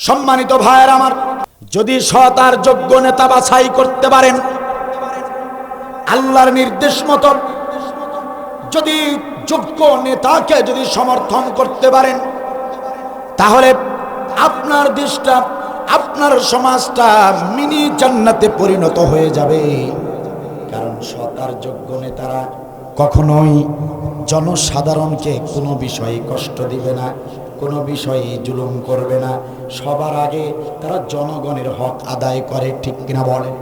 সম্মানিত ভাইয়ের আমার, যদি সৎ আর যোগ্য নেতা বাছাই করতে পারেন, আল্লাহর নির্দেশ মতো যদি যোগ্য নেতাকে যদি সমর্থন করতে পারেন, তাহলে আপনার দেশটা, আপনার সমাজটা মিনি জান্নাতে পরিণত হয়ে যাবে। কারণ সৎ আর যোগ্য নেতারা কখনোই জনসাধারণকে কোনো বিষয়ে কষ্ট দিবে না, কোনো বিষয়ে জুলুম করবে না। সবার আগে তারা জনগণের হক আদায় করে, ঠিক কিনা বলেন?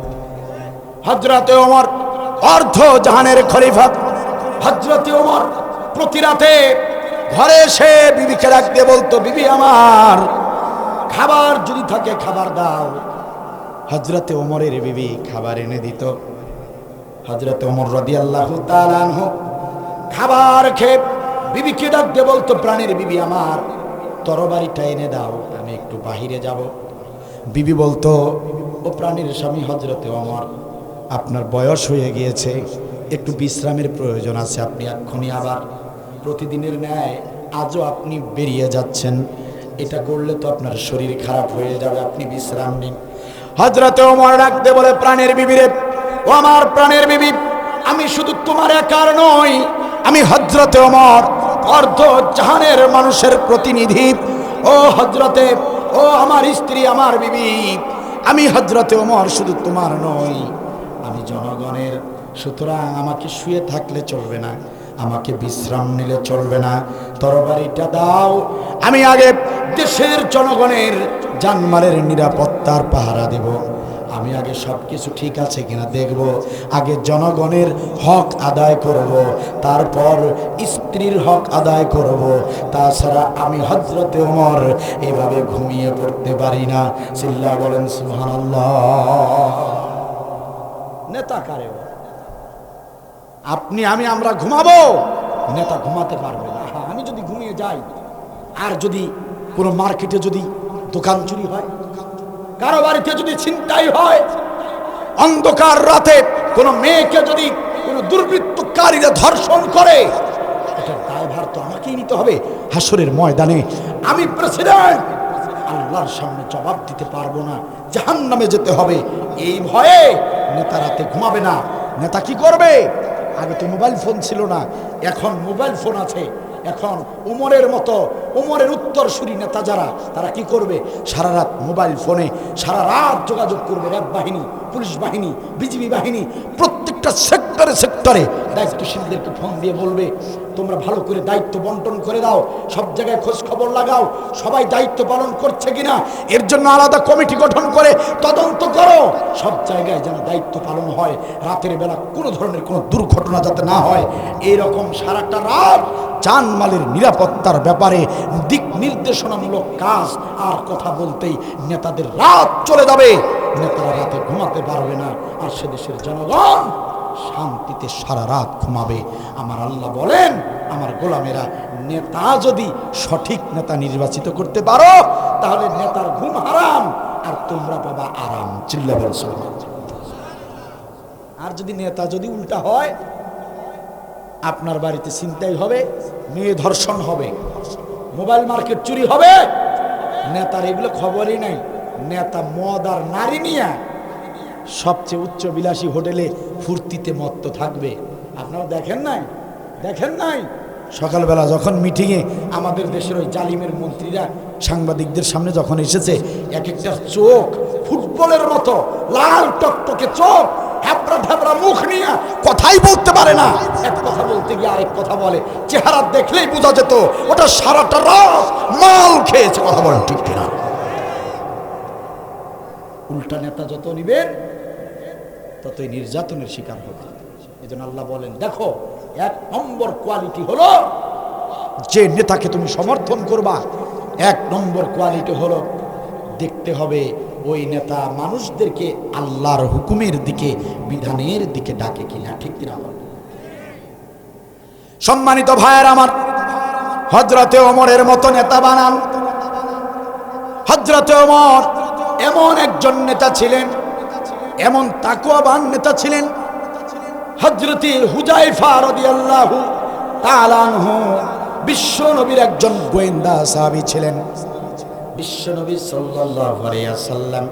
হযরতে ওমর, অর্ধ জাহানের খলিফা হযরতে ওমর প্রতি রাতে ঘরে এসে বিবিকে ডাকতে বলতো, বিবি আমার খাবার যদি থাকে খাবার দাও। হযরতে ওমরের বিবি খাবার এনে দিত। হযরতে ওমর রাদিয়াল্লাহু তাআলা আনহু খাবার খেয়ে বিবিকে ডাকতে বলতো, প্রাণের বিবি আমার তরবারিটা এনে দাও, আমি একটু বাহিরে যাব। বিবি বলতো, ও প্রাণের স্বামী হযরতে ওমর, আপনার বয়স হয়ে গিয়েছে, একটু বিশ্রামের প্রয়োজন আছে, আপনি এক্ষুনি আবার প্রতিদিনের ন্যায় আজও আপনি বেরিয়ে যাচ্ছেন, এটা করলে তো আপনার শরীর খারাপ হয়ে যাবে, আপনি বিশ্রাম নিন। হযরতে ওমর ডাকতে বলে, প্রাণের বিবিরে, ও আমার প্রাণের বিবি, আমি শুধু তোমার একার নই, আমি হযরতে ওমর অর্ধ জাহানের মানুষের প্রতিনিধি। ও হযরতে, ও আমার স্ত্রী, আমার বিবি, আমি হযরতে ওমর শুধু তোমার নই, আমি জনগণের। সুতরাং আমাকে শুয়ে থাকলে চলবে না, আমাকে বিশ্রাম নিলে চলবে না, তরবারিটা দাও, আমি আগে দেশের জনগণের জানমালের নিরাপত্তার পাহারা দেব। আমি আগে সব কিছু ঠিক আছে কিনা দেখব, আগে জনগণের হক আদায় করব, তারপর স্ত্রীর হক আদায় করব। তাছাড়া আমি হযরতে ওমর এভাবে ঘুমিয়ে পড়তে পারি না। চিল্লা বলেন সুবহানাল্লাহ। নেতা কারে? আপনি আমি আমরা ঘুমাবো, নেতা ঘুমাতে পারবে না। আমি যদি ঘুমিয়ে যাই, আর যদি কোনো মার্কেটে যদি দোকান চুরি হয়, কারো বাড়িতে যদি ছিনতাই হয়, অন্ধকার রাতে কোনো মেয়েকে যদি কোনো দুর্বৃত্তকারীরা ধর্ষণ করে, এটার দায়ভার তো আমাকেই নিতে হবে। হাসরের ময়দানে আমি প্রেসিডেন্ট, আল্লাহর সামনে জবাব দিতে পারবো না, জাহান্নামে যেতে হবে। এই ভয়ে নেতা রাতে ঘুমাবে না। নেতা কি করবে? আগে তো মোবাইল ফোন ছিল না, এখন মোবাইল ফোন আছে। এখন উমরের মতো, উমরের উত্তরসূরি নেতা যারা, তারা কি করবে? সারা রাত মোবাইল ফোনে সারা রাত যোগাযোগ করবে। র্যাব বাহিনী, পুলিশ বাহিনী, বিজিবি বাহিনী, প্রত্যেকটা সেক্টরে সেক্টরে দায়িত্বশীলদেরকে ফোন দিয়ে বলবে, তোমরা ভালো করে দায়িত্ব বন্টন করে দাও, সব জায়গায় খোঁজ খবর লাগাও, সবাই দায়িত্ব পালন করছে কিনা, এর জন্য আলাদা কমিটি গঠন করে তদন্ত করো, সব জায়গায় যেন দায়িত্ব পালন হয়, রাতের বেলা কোনো ধরনের কোনো দুর্ঘটনা যাতে না হয়। এইরকম সারাটা রাত জানমালের নিরাপত্তার ব্যাপারে দিক নির্দেশনামূলক কাজ। আর কথা বলতেই নেতাদের রাত চলে যাবে, নেতারা রাতে ঘুমাতে পারবে না, আর সে দেশের জনগণ শান্তিতে সারা রাত ঘুমাবে। আমার আল্লাহ বলেন, আমার গোলামেরা, নেতা যদি সঠিক নেতা নির্বাচিত করতে পারো, তাহলে নেতার ঘুম হারাম আর তোমরা পাবা আরাম। চিল্লা বলছো। আর যদি নেতা যদি উল্টা হয়, আপনার বাড়িতে ছিনতাই হবে, মেয়ে ধর্ষণ হবে, মোবাইল মার্কেট চুরি হবে, নেতার এগুলো খবরই নাই। নেতা মদ আর নারী নিয়ে সবচেয়ে উচ্চ বিলাসী হোটেলে ফুর্তিতে মত্ত থাকবে। আপনারা দেখেন নাই? দেখেন নাই? সকালবেলা যখন মিটিংয়ে আমাদের দেশের ওই জালিমের মন্ত্রীরা সাংবাদিকদের সামনে যখন এসেছে, এক একটা চোখ ফুটবলের মতো লাল টকটকে চোখ, হ্যাপড়া ঢ্যাপড়া মুখ নিয়ে কথাই বলতে পারে না। এক কথা বলতে গিয়ে আরেক কথা বলে, চেহারা দেখলেই বোঝা যেত ওটা সারাটা রাত মাল খেয়েছে। কথা বলেন ঠিক কিনা? উল্টা নেতা যত নিবেন ততই নির্যাতনের শিকার হবে। এই জন্য আল্লাহ বলেন, দেখো, এক নম্বর কোয়ালিটি হলো যে নেতাকে তুমি সমর্থন করবা, এক নম্বর কোয়ালিটি হলো দেখতে হবে ওই নেতা মানুষদেরকে আল্লাহর হুকুমের দিকে, বিধানের দিকে ডাকে কিনা, ঠিক কিনা? সম্মানিত ভাইয়ের আমার, হযরতে ওমরের মতো নেতা বানান। হযরতে ওমর এমন একজন নেতা ছিলেন, এমন তাকওয়াবান নেতা ছিলেন। হযরতে হুযায়ফা রাদিয়াল্লাহু তাআলা আনহু বিশ্ব নবীর একজন গোয়েন্দা সাহাবী ছিলেন। বিশ্বনবী সাল্লাল্লাহু আলাইহি ওয়াসাল্লাম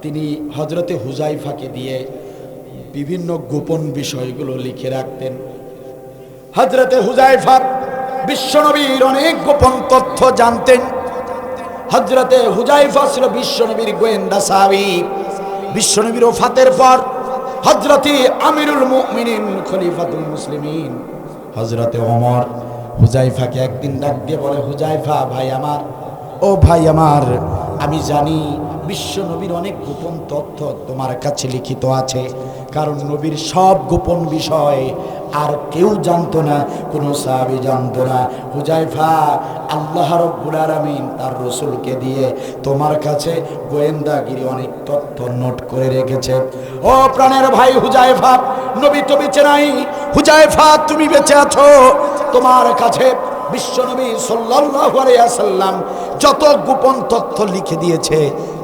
তিনি হযরতে হুযায়ফাকে দিয়ে বিভিন্ন গোপন বিষয়গুলো লিখে রাখতেন। হযরতে হুযায়ফা বিশ্বনবীর অনেক গোপন তথ্য জানতেন। হযরতে হুযায়ফা ছিল বিশ্বনবীর গোয়েন্দা সাহাবী। বিশ্বনবীর ওফাতের পর হযরতে আমিরুল মুমিনিন খলিফাতুল মুসলিমিন হযরতে ওমর হুযায়ফাকে একদিন ডাক দিয়ে বলে, হুযায়ফা ভাই আমার, ও ভাই আমার, আমি জানি বিশ্ব নবীর অনেক গোপন তথ্য তোমার কাছে লিখিত আছে, কারণ নবীর সব গোপন বিষয় আর কেউ জানতো না, কোনো সাহাবী জানতো না। হুযায়ফা, আল্লাহ রাব্বুল আলামিন তার রাসূলকে দিয়ে তোমার কাছে গোয়েন্দাগিরি অনেক তথ্য নোট করে রেখেছে। ও প্রাণের ভাই হুযায়ফা, নবী তো বেঁচে নাই, হুযায়ফা তুমি বেঁচে আছো, তোমার কাছে বিশ্বনবী সাল্লাল্লাহু আলাইহি ওয়াসাল্লাম যত গোপন তথ্য লিখে দিয়েছে,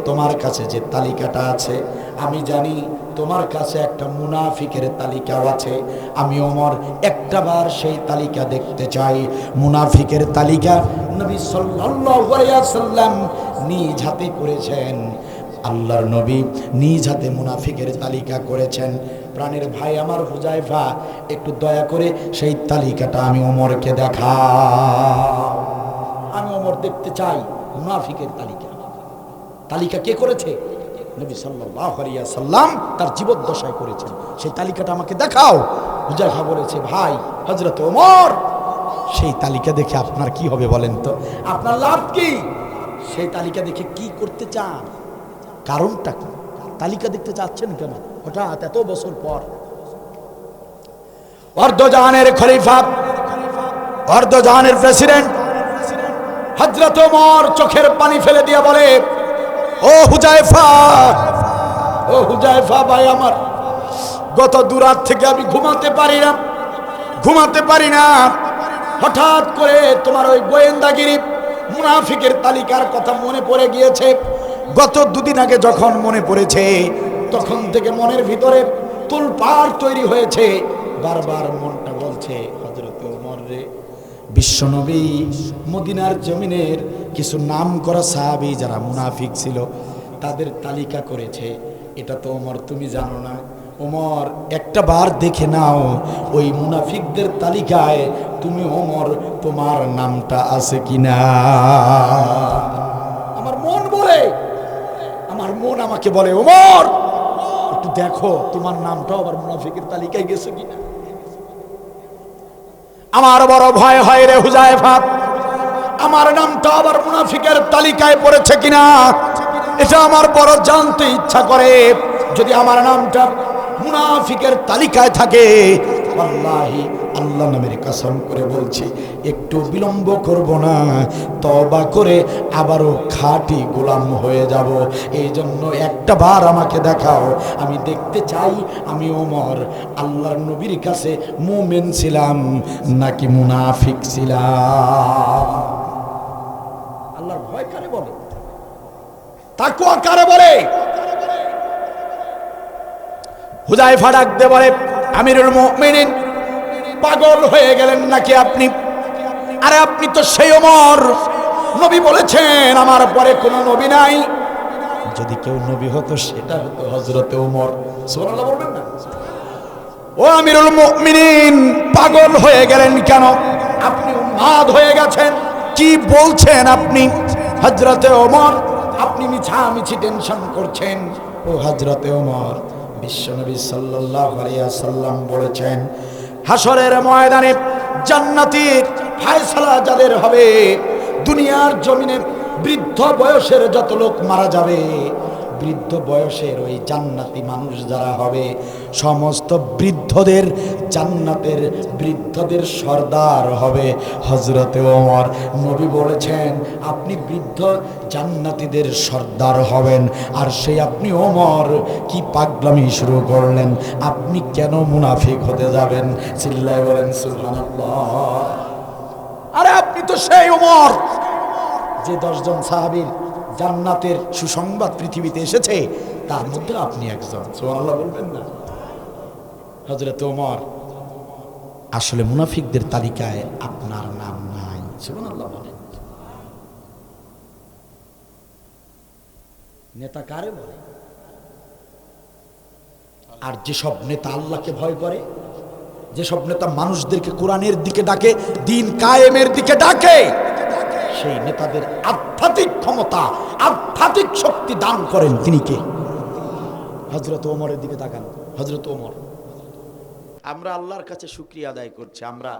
তোমার কাছে যে তালিকাটা আছে, আমি জানি তোমার কাছে একটা মুনাফিকের তালিকাও আছে। আমি ওমর একটাবার সেই তালিকা দেখতে চাই। মুনাফিকের তালিকা নবী সাল্লাল্লাহু আলাইহি ওয়াসাল্লাম নিজ হাতে করেছেন। আল্লাহর নবী নিজ হাতে মুনাফিকের তালিকা করেছেন। প্রাণের ভাই আমার হুযায়ফা, একটু দয়া করে সেই তালিকাটা আমি ওমরকে দেখাও। আমি ওমর দেখতে চাই মুনাফিকের তালিকা। তালিকা কে করেছে? নবী সাল্লাল্লাহু আলাইহি ওয়াসাল্লাম তার জীবদ্দশায় করেছেন। সেই তালিকাটা আমাকে দেখাও। হুযায়ফা বলেছে, ভাই হযরত ওমর, সেই তালিকা দেখে আপনার কি হবে বলেন তো? আপনার লাভ কি? সেই তালিকা দেখে কি করতে চান? কারণটা কি? তালিকা দেখতে চাচ্ছেন কেন হঠাৎ এত বছর পর? অর্ধজাহানের খলিফা, অর্ধজাহানের প্রেসিডেন্ট হযরত ওমর চোখের পানি ফেলে দিয়ে বলে, ও হুযায়ফা, ও হুযায়ফা ভাই আমার, গত দুরাত থেকে আমি ঘুমাতে পারি না। হঠাৎ করে তোমার ওই গোয়েন্দাগিরি মুনাফিকের তালিকার কথা মনে পড়ে গিয়েছে। গত দুদিন আগে যখন মনে পড়েছে, তখন থেকে মনের ভিতরে তোলপাড় তৈরি হয়েছে। বারবার মনটা বলছে, হযরত ওমর রে, বিশ্বনবী মদিনার জমিনের কিছু নাম করা সাহাবী যারা মুনাফিক ছিল, তাদের তালিকা করেছে। এটা তো ওমর তুমি জানো না। ওমর একটা বার দেখে নাও, ওই মুনাফিকদের তালিকায় তুমি ওমর তোমার নামটা আছে কিনা। আমার মন বলে, আমার মন আমাকে বলে, ওমর একটু দেখো তোমার নামটাও আবার মুনাফিকের তালিকায় গেছে কিনা। আমার বড় ভয় হয় রে হুযায়ফা, আমার নামটা আবার মুনাফিকের তালিকায় পড়েছে কিনা। এটা আমার বড় জানতে ইচ্ছা করে। যদি আমার নামটা মুনাফিকের তালিকায় থাকে, ওয়াল্লাহি আল্লাহ নামের কসম করে বলছি, একটু বিলম্ব করব না, তওবা করে আবারও খাঁটি গোলাম হয়ে যাব। এই জন্য একটা বার আমাকে দেখাও, আমি দেখতে চাই আমি ওমর আল্লাহর নবীর কাছে মুমিন ছিলাম নাকি মুনাফিক ছিলাম। আল্লাহর ভয় কারে বলে? তাকওয়া কারে বলে? হুযায়ফা ডাক দিয়ে বলে, আমিরুল মুমিনিন, পাগল হয়ে গেলেন নাকি আপনি? আরে আপনি তো সেই ওমর, নবী বলেছেন আমার পরে কোনো নবী নাই। যদি কেউ নবী হতো সেটা হতো হযরতে ওমর। সুবহানাল্লাহ বলবেন না? ও আমিরুল মুমিনিন, পাগল হয়ে গেলেন কেন? আপনি উন্মাদ হয়ে গেছেন, কি বলছেন আপনি? হযরতে ওমর, আপনি মিছামিছি টেনশন করছেন। ও হযরতে ওমর, বিশ্বনবী সাল্লাল্লাহু আলাইহি ওয়াসাল্লাম বলেছেন, হাসরের ময়দানে জান্নাতের ফয়সালা যাদের হবে, দুনিয়ার জমিনে বৃদ্ধ বয়সের যত লোক মারা যাবে, বৃদ্ধ বয়সের ওই জান্নাতি মানুষ যারা হবে, সমস্ত বৃদ্ধদের জান্নাতের বৃদ্ধদের সর্দার হবে হযরতে ওমর। নবী বলেছেন আপনি বৃদ্ধ জান্নাতীদের সর্দার হবেন, আর সেই আপনি ওমর কি পাগলামি শুরু করলেন? আপনি কেন মুনাফিক হতে যাবেন? চিল্লায় বলেন সুবহানাল্লাহ। আরে আপনি তো সেই ওমর যে 10 জন সাহাবীর জান্নাতের সুসংবাদ পৃথিবীতে এসেছে, তার মধ্যে আপনি একজন। সুবহানাল্লাহ বলবেন না? হযরত ওমর, আসলে মুনাফিকদের তালিকায় আপনার নাম নাই। সুবহানাল্লাহ বলেন। নেতা কারে বলে? আর যেসব নেতা আল্লাহকে ভয় করে, যেসব নেতা মানুষদেরকে কোরআনের দিকে ডাকে, দিন কায়েমের দিকে ডাকে, সেই নেতাদের আধ্যাত্মিক ক্ষমতা, আধ্যাত্মিক শক্তি দান করেন তিনি কে? হযরত ওমরের দিকে তাকান, হযরত ওমর। আমরা আল্লাহর কাছে শুকরিয়া আদায় করছি। আমরা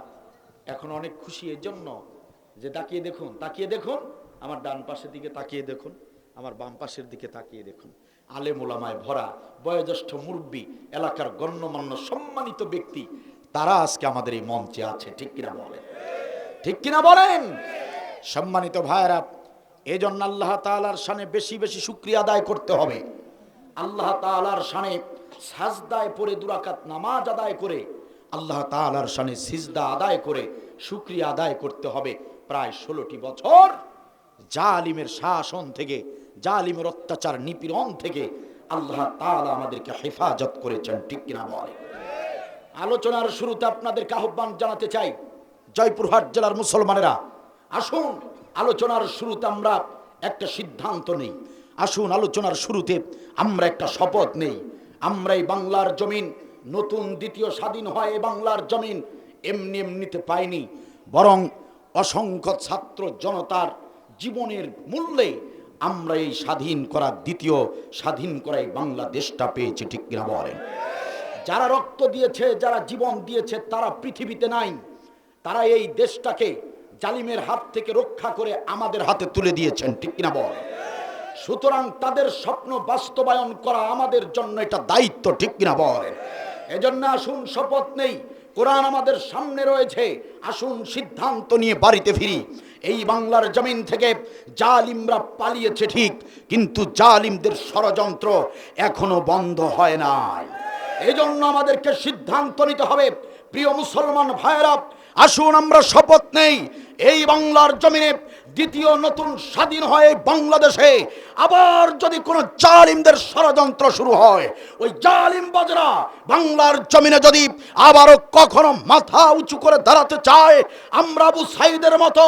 এখন অনেক খুশি এর জন্য যে তাকিয়ে দেখুন, তাকিয়ে দেখুন, আমার ডান পাশের দিকে তাকিয়ে দেখুন, আমার বাম পাশের দিকে তাকিয়ে দেখুন, আলেম ওলামায় ভরা, বয়োজ্যেষ্ঠ মুরব্বী, এলাকার গণ্যমান্য সম্মানিত ব্যক্তি, তারা আজকে আমাদের এই মঞ্চে আছে। ঠিক কিনা বলেন? ঠিক কিনা বলেন? সম্মানিত ভাইয়েরা, এই জন্য আল্লাহ তাআলার শানে বেশি বেশি শুকরিয়া আদায় করতে হবে। আল্লাহ তাআলার শানে সাজদায় পড়ে দুরাকাত নামাজ আদায় করে, আল্লাহ তাআলার শানে সিজদা আদায় করে শুকরিয়া আদায় করতে হবে। প্রায় 16টি বছর জালিমের শাসন থেকে, জালিমের অত্যাচার নিপীড়ন থেকে আল্লাহ তাআলা আমাদেরকে হেফাজত করেছেন। ঠিক কিনা বলে? আলোচনার শুরুতে আপনাদেরকে আহ্বান জানাতে চাই, জয়পুরহাট জেলার মুসলমানেরা, আসুন আলোচনার শুরুতে আমরা একটা সিদ্ধান্ত নেই। আসুন আলোচনার শুরুতে আমরা একটা শপথ নেই। আমরা এই বাংলার জমিন, নতুন দ্বিতীয় স্বাধীন হয় এই বাংলার জমিন এমনি এমনিতে পাইনি, বরং অসংখ্য ছাত্র জনতার জীবনের মূল্যে আমরা এই স্বাধীন করা, দ্বিতীয় স্বাধীন করা এই বাংলাদেশটা পেয়েছি। ঠিক কিনা বলেন? যারা রক্ত দিয়েছে, যারা জীবন দিয়েছে, তারা পৃথিবীতে নাই। তারা এই দেশটাকে জালিমের হাত থেকে রক্ষা করে আমাদের হাতে তুলে দিয়েছেন। ঠিক কিনা বল? সুতরাং তাদের স্বপ্ন বাস্তবায়ন করা আমাদের জন্য এটা দায়িত্ব। ঠিক কিনা বল? এজন্য আসুন শপথ নেই, কোরআন আমাদের সামনে রয়েছে, আসুন সিদ্ধান্ত নিয়ে বাড়িতে ফিরি। এই বাংলার জমিন থেকে জালিমরা পালিয়েছে ঠিক, কিন্তু জালিমদের ষড়যন্ত্র এখনো বন্ধ হয় নাই। এই জন্য আমাদেরকে সিদ্ধান্ত নিতে হবে। প্রিয় মুসলমান ভাইয়েরা, আসুন আমরা শপথ নেই, এই বাংলার জমিনে দ্বিতীয় নতুন স্বাধীন হয় বাংলাদেশে আবার যদি কোনো জালিমদের ষড়যন্ত্র শুরু হয়, ওই জালিম বাজরা বাংলার জমিনে যদি আবারও কখনো মাথা উঁচু করে দাঁড়াতে চায়, আমরা আবু সাইদের মতো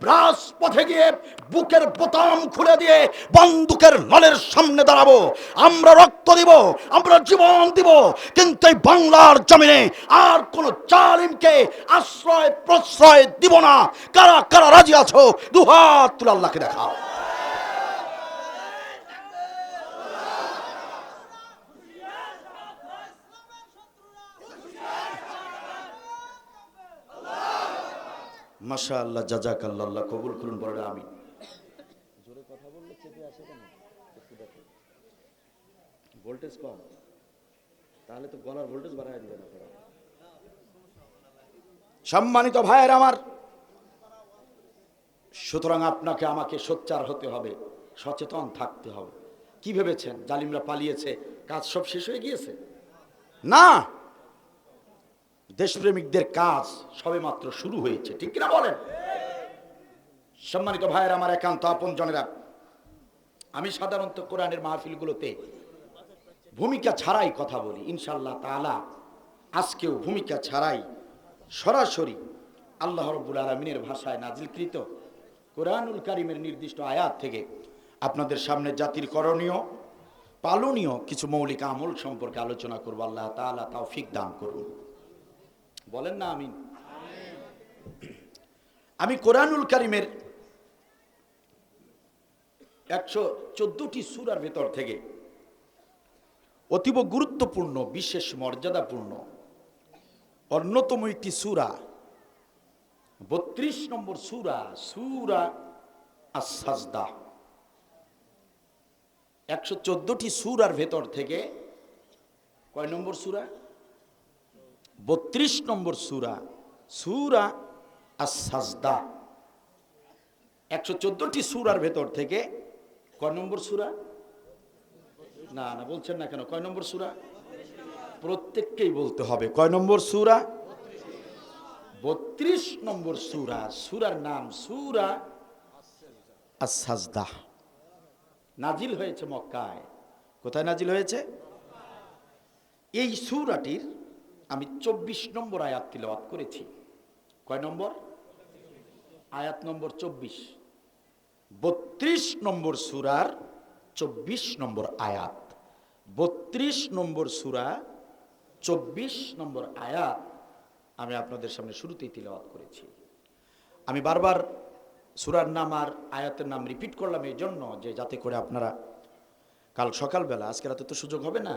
রাজপথে গিয়ে বুকের বোতাম খুলে দিয়ে বন্দুকের নলের সামনে দাঁড়াবো। আমরা রক্ত দিব, আমরা জীবন দিব, কিন্তু এই বাংলার জমিনে আর কোন জালিমকে আশ্রয় প্রশ্রয় দিব না। কারা কারা রাজি আছো? দুহাত তুলে আল্লাহকে দেখাও। মাশাআল্লাহ, জাযাকাল্লাহ, আল্লাহ কবুল করুন। বলেন আমিন। জোরে কথা বললে চেপে আসে কেন? একটু দেখো, ভোল্টেজ কম, তাহলে তো গলার ভোল্টেজ বাড়ায় দিবেন আপনারা। সম্মানিত ভাইয়ের আমার, সুতরাং আপনাকে আমাকে সোচ্চার হতে হবে, সচেতন থাকতে হবে। কি ভেবেছেন জালিমরা পালিয়েছে, কাজ সব শেষ হয়ে গিয়েছে? না, দেশপ্রেমিকদের কাজ সবে মাত্র শুরু হয়েছে। ঠিক কিনা বলেন? সম্মানিত ভাইয়ের আমার, একান্ত আপন জনেরা, আমি সাধারণত কোরআনের মাহফিলগুলোতে ভূমিকা ছাড়াই কথা বলি। ইনশাআল্লাহ তাআলা আজকেও ভূমিকা ছাড়াই সরাসরি আল্লাহ রাব্বুল আলামিনের ভাষায় নাজিলকৃত কোরআনুল কারীমের নির্দিষ্ট আয়াত থেকে আপনাদের সামনে জাতির করণীয়, পালনীয় কিছু মৌলিক আমল সম্পর্কে আলোচনা করব। আল্লাহ তাআলা তৌফিক দান করুন। বলেন না আমিন। আমি কোরআনুল কারীমের 114টি সূরার ভেতর থেকে অতীব গুরুত্বপূর্ণ, বিশেষ মর্যাদাপূর্ণ অন্যতম একটি সূরা, 32 নম্বর সূরা, সূরা আস-সাজদা। 114টি সূরার ভেতর থেকে কয় নম্বর সূরা? 32 নম্বর সূরা, সূরা আস-সাজদা। 114টি সূরার ভেতর থেকে কয় নম্বর সূরা? না না বলছেন না কেন? কয় নম্বর সূরা? প্রত্যেককেই বলতে হবে। কয় নম্বর সূরা? 32 নম্বর সূরা। সূরার নাম সূরা আস-সাজদা। নাজিল হয়েছে মক্কায়। কোথায় নাজিল হয়েছে? এই সূরাটির আমি 24 নম্বর আয়াত তিলাওয়াত করেছি। কয় নম্বর? আয়াত নম্বর 24। 32 নম্বর সূরার 24 নম্বর আয়াত, 32 নম্বর সূরা 24 নম্বর আয়াত আমি আপনাদের সামনে শুরুতেই তিলাওয়াত করেছি। আমি বারবার সূরার নাম আর আয়াতের নাম রিপিট করলাম এই জন্য যে যাতে করে আপনারা কাল সকালবেলা, আজকে রাতে তো সুযোগ হবে না,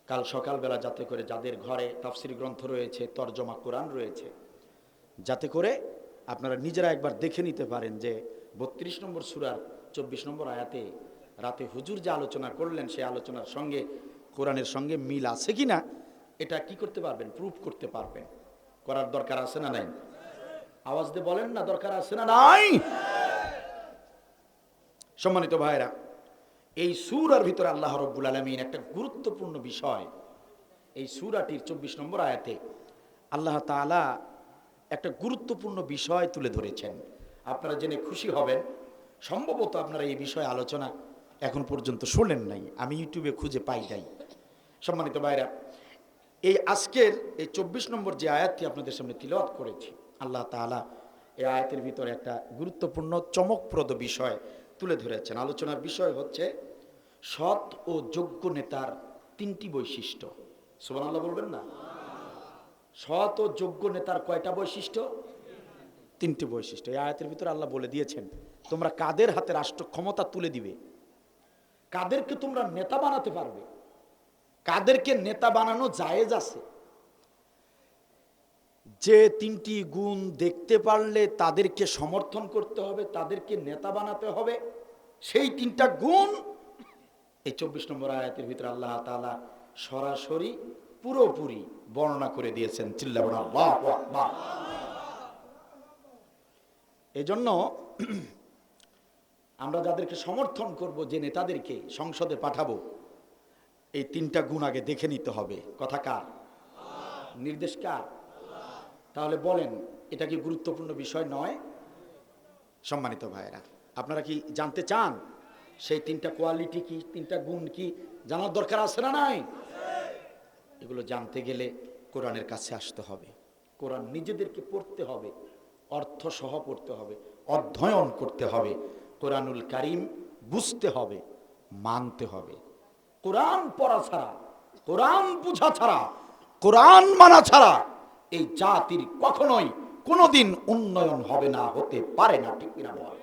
কাল সকালবেলা যাতে করে যাদের ঘরে তাফসীর গ্রন্থ রয়েছে, তরজমা কোরআন রয়েছে, যাতে করে আপনারা নিজেরা একবার দেখে নিতে পারেন যে 32 নম্বর সূরার 24 নম্বর আয়াতে রাতে হুজুর যে আলোচনা করলেন সেই আলোচনার সঙ্গে কোরআনের সঙ্গে মিল আছে কিনা এটা কি করতে পারবেন, প্রুফ করতে পারবেন। করার দরকার আছে না নাই? আওয়াজ দিয়ে বলেন না, দরকার আছে না নাই? সম্মানিত ভাইরা, এই সূরার ভিতরে আল্লাহ রাব্বুল আলামিন একটা গুরুত্বপূর্ণ বিষয়, এই সূরাটির 24 নম্বর আয়াতে আল্লাহ তাআলা একটা গুরুত্বপূর্ণ বিষয় তুলে ধরেছেন। আপনারা জেনে খুশি হবেন, সম্ভবত আপনারা এই বিষয়ে আলোচনা এখন পর্যন্ত শোনেন নাই, আমি ইউটিউবে খুঁজে পাই নাই। সম্মানিত ভাইরা, এই আজকের এই 24 নম্বর যে আয়াতটি আপনাদের সামনে তিলাওয়াত করেছি, আল্লাহ তাআলা এই আয়াতের ভিতরে একটা গুরুত্বপূর্ণ চমকপ্রদ বিষয় তুলে ধরেছেন। আলোচনার বিষয় হচ্ছে সৎ ও যোগ্য নেতার 3টি বৈশিষ্ট্য। সুবহানাল্লাহ বলবেন না? সৎ ও যোগ্য নেতার কয়টা বৈশিষ্ট্য? 3টি বৈশিষ্ট্য। এই আয়াতের ভিতরে আল্লাহ বলে দিয়েছেন তোমরা কাদের হাতে রাষ্ট্র ক্ষমতা তুলে দিবে, কাদেরকে তোমরা নেতা বানাতে পারবে, কাদেরকে নেতা বানানো জায়েজ আছে। যে 3টি গুণ দেখতে পারলে তাদেরকে সমর্থন করতে হবে, তাদেরকে নেতা বানাতে হবে, সেই 3টা গুণ এই 24 নম্বর আয়াতের ভিতরে আল্লাহ তাআলা সরাসরি পুরোপুরি বর্ণনা করে দিয়েছেন। চিল্লাবেন আল্লাহু আকবার। এজন্য আমরা যাদেরকে সমর্থন করব, যে নেতাদেরকে সংসদে পাঠাবো, এই 3টা গুণ আগে দেখে নিতে হবে। কথা কার? নির্দেশ কার? তাহলে বলেন, এটা কি গুরুত্বপূর্ণ বিষয় নয়? সম্মানিত ভাইরা, আপনারা কি জানতে চান সেই 3টা কোয়ালিটি কি, 3টা গুণ কি? জানার দরকার আছে না নাই? এগুলো জানতে গেলে কোরআনের কাছে আসতে হবে, কোরআন নিজেদেরকে পড়তে হবে, অর্থ সহ পড়তে হবে, অধ্যয়ন করতে হবে, কোরআনুল কারীম বুঝতে হবে, মানতে হবে। কোরআন পড়া ছাড়া, কোরআন বুঝা ছাড়া, কোরআন মানা ছাড়া এই জাতির কখনোই কোনোদিন উন্নয়ন হবে না, হতে পারে না। ঠিক কিনা বল?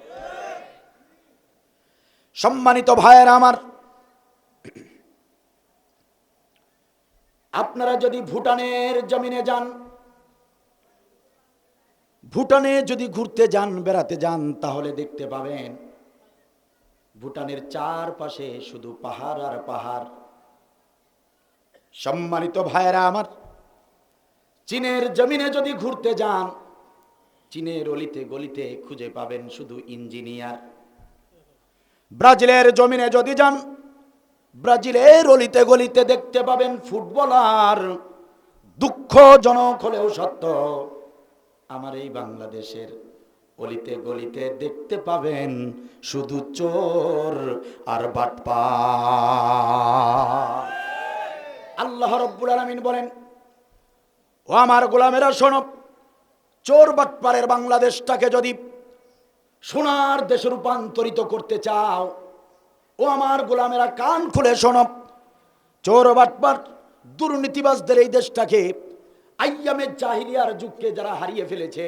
সম্মানিত ভাইয়েরা আমার, আপনারা যদি ভুটানের জমিনে যান, ভুটানে যদি ঘুরতে যান, বেড়াতে যান, তাহলে দেখতে পাবেন ভুটানের চারপাশে শুধু পাহাড় আর পাহাড়। সম্মানিত ভাইয়েরা আমার, চীনের জমিনে যদি ঘুরতে যান, চীনের অলিতে গলিতে খুঁজে পাবেন শুধু ইঞ্জিনিয়ার। ব্রাজিলের জমিনে যদি যান, ব্রাজিলের অলিতে গলিতে দেখতে পাবেন ফুটবলার। দুঃখজনক হলেও সত্য, আমার এই বাংলাদেশের অলিতে গলিতে দেখতে পাবেন শুধু চোর আর বাটপার। আল্লাহ রাব্বুল আলামিন বলেন, ও আমার গোলামেরা শোনো, চোর বাটপারের বাংলাদেশটাকে যদি সোনার দেশে রূপান্তরিত করতে চাও, ও আমার গোলামেরা কান খুলে শোনো, চোর বাটপার দুর্নীতিবাজদের এই দেশটাকে, আইয়ামে জাহিলিয়ার যুগকে যারা হারিয়ে ফেলেছে,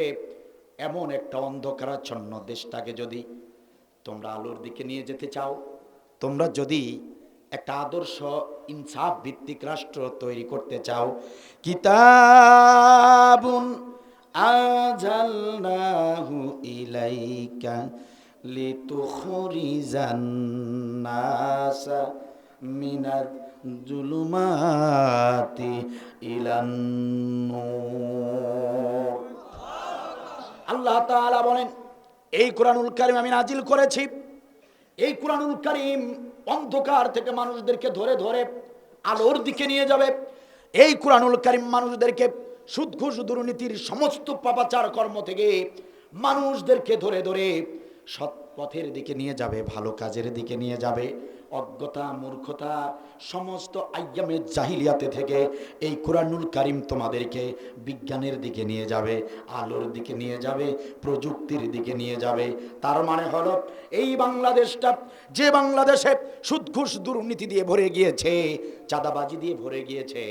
এমন একটা অন্ধকারাচ্ছন্ন দেশটাকে যদি তোমরা আলোর দিকে নিয়ে যেতে চাও, তোমরা যদি একটা আদর্শ ইনসাফ ভিত্তিক রাষ্ট্র তৈরি করতে চাও, কিতাবুন আনজালনাহু ইলাইকা লিতুখরিজান নাসা মিনাজ জুলুমাতি ইলান নূর। আল্লাহ তাআলা বলেন, এই কোরআনুল কারীম আমি নাজিল করেছি, এই কোরআনুল কারীম অন্ধকার থেকে মানুষদেরকে ধরে ধরে আলোর দিকে নিয়ে যাবে। এই কোরআনুল কারীম মানুষদেরকে সুদ ঘুষ দুর্নীতির সমস্ত পাপাচার কর্ম থেকে মানুষদেরকে ধরে ধরে সত্য পথের দিকে নিয়ে যাবে, ভালো কাজের দিকে নিয়ে যাবে। অজ্ঞতা, মূর্খতা, সমস্ত আইয়ামে জাহিলিয়াতে থেকে এই কোরআনুল কারীম তোমাদেরকে বিজ্ঞানের দিকে নিয়ে যাবে, আলোর দিকে নিয়ে যাবে, প্রযুক্তির দিকে নিয়ে যাবে। তার মানে হলো এই বাংলাদেশটা, যে বাংলাদেশে সুদ ঘুষ দুর্নীতি দিয়ে ভরে গিয়েছে, চাঁদাবাজি দিয়ে ভরে গিয়েছে,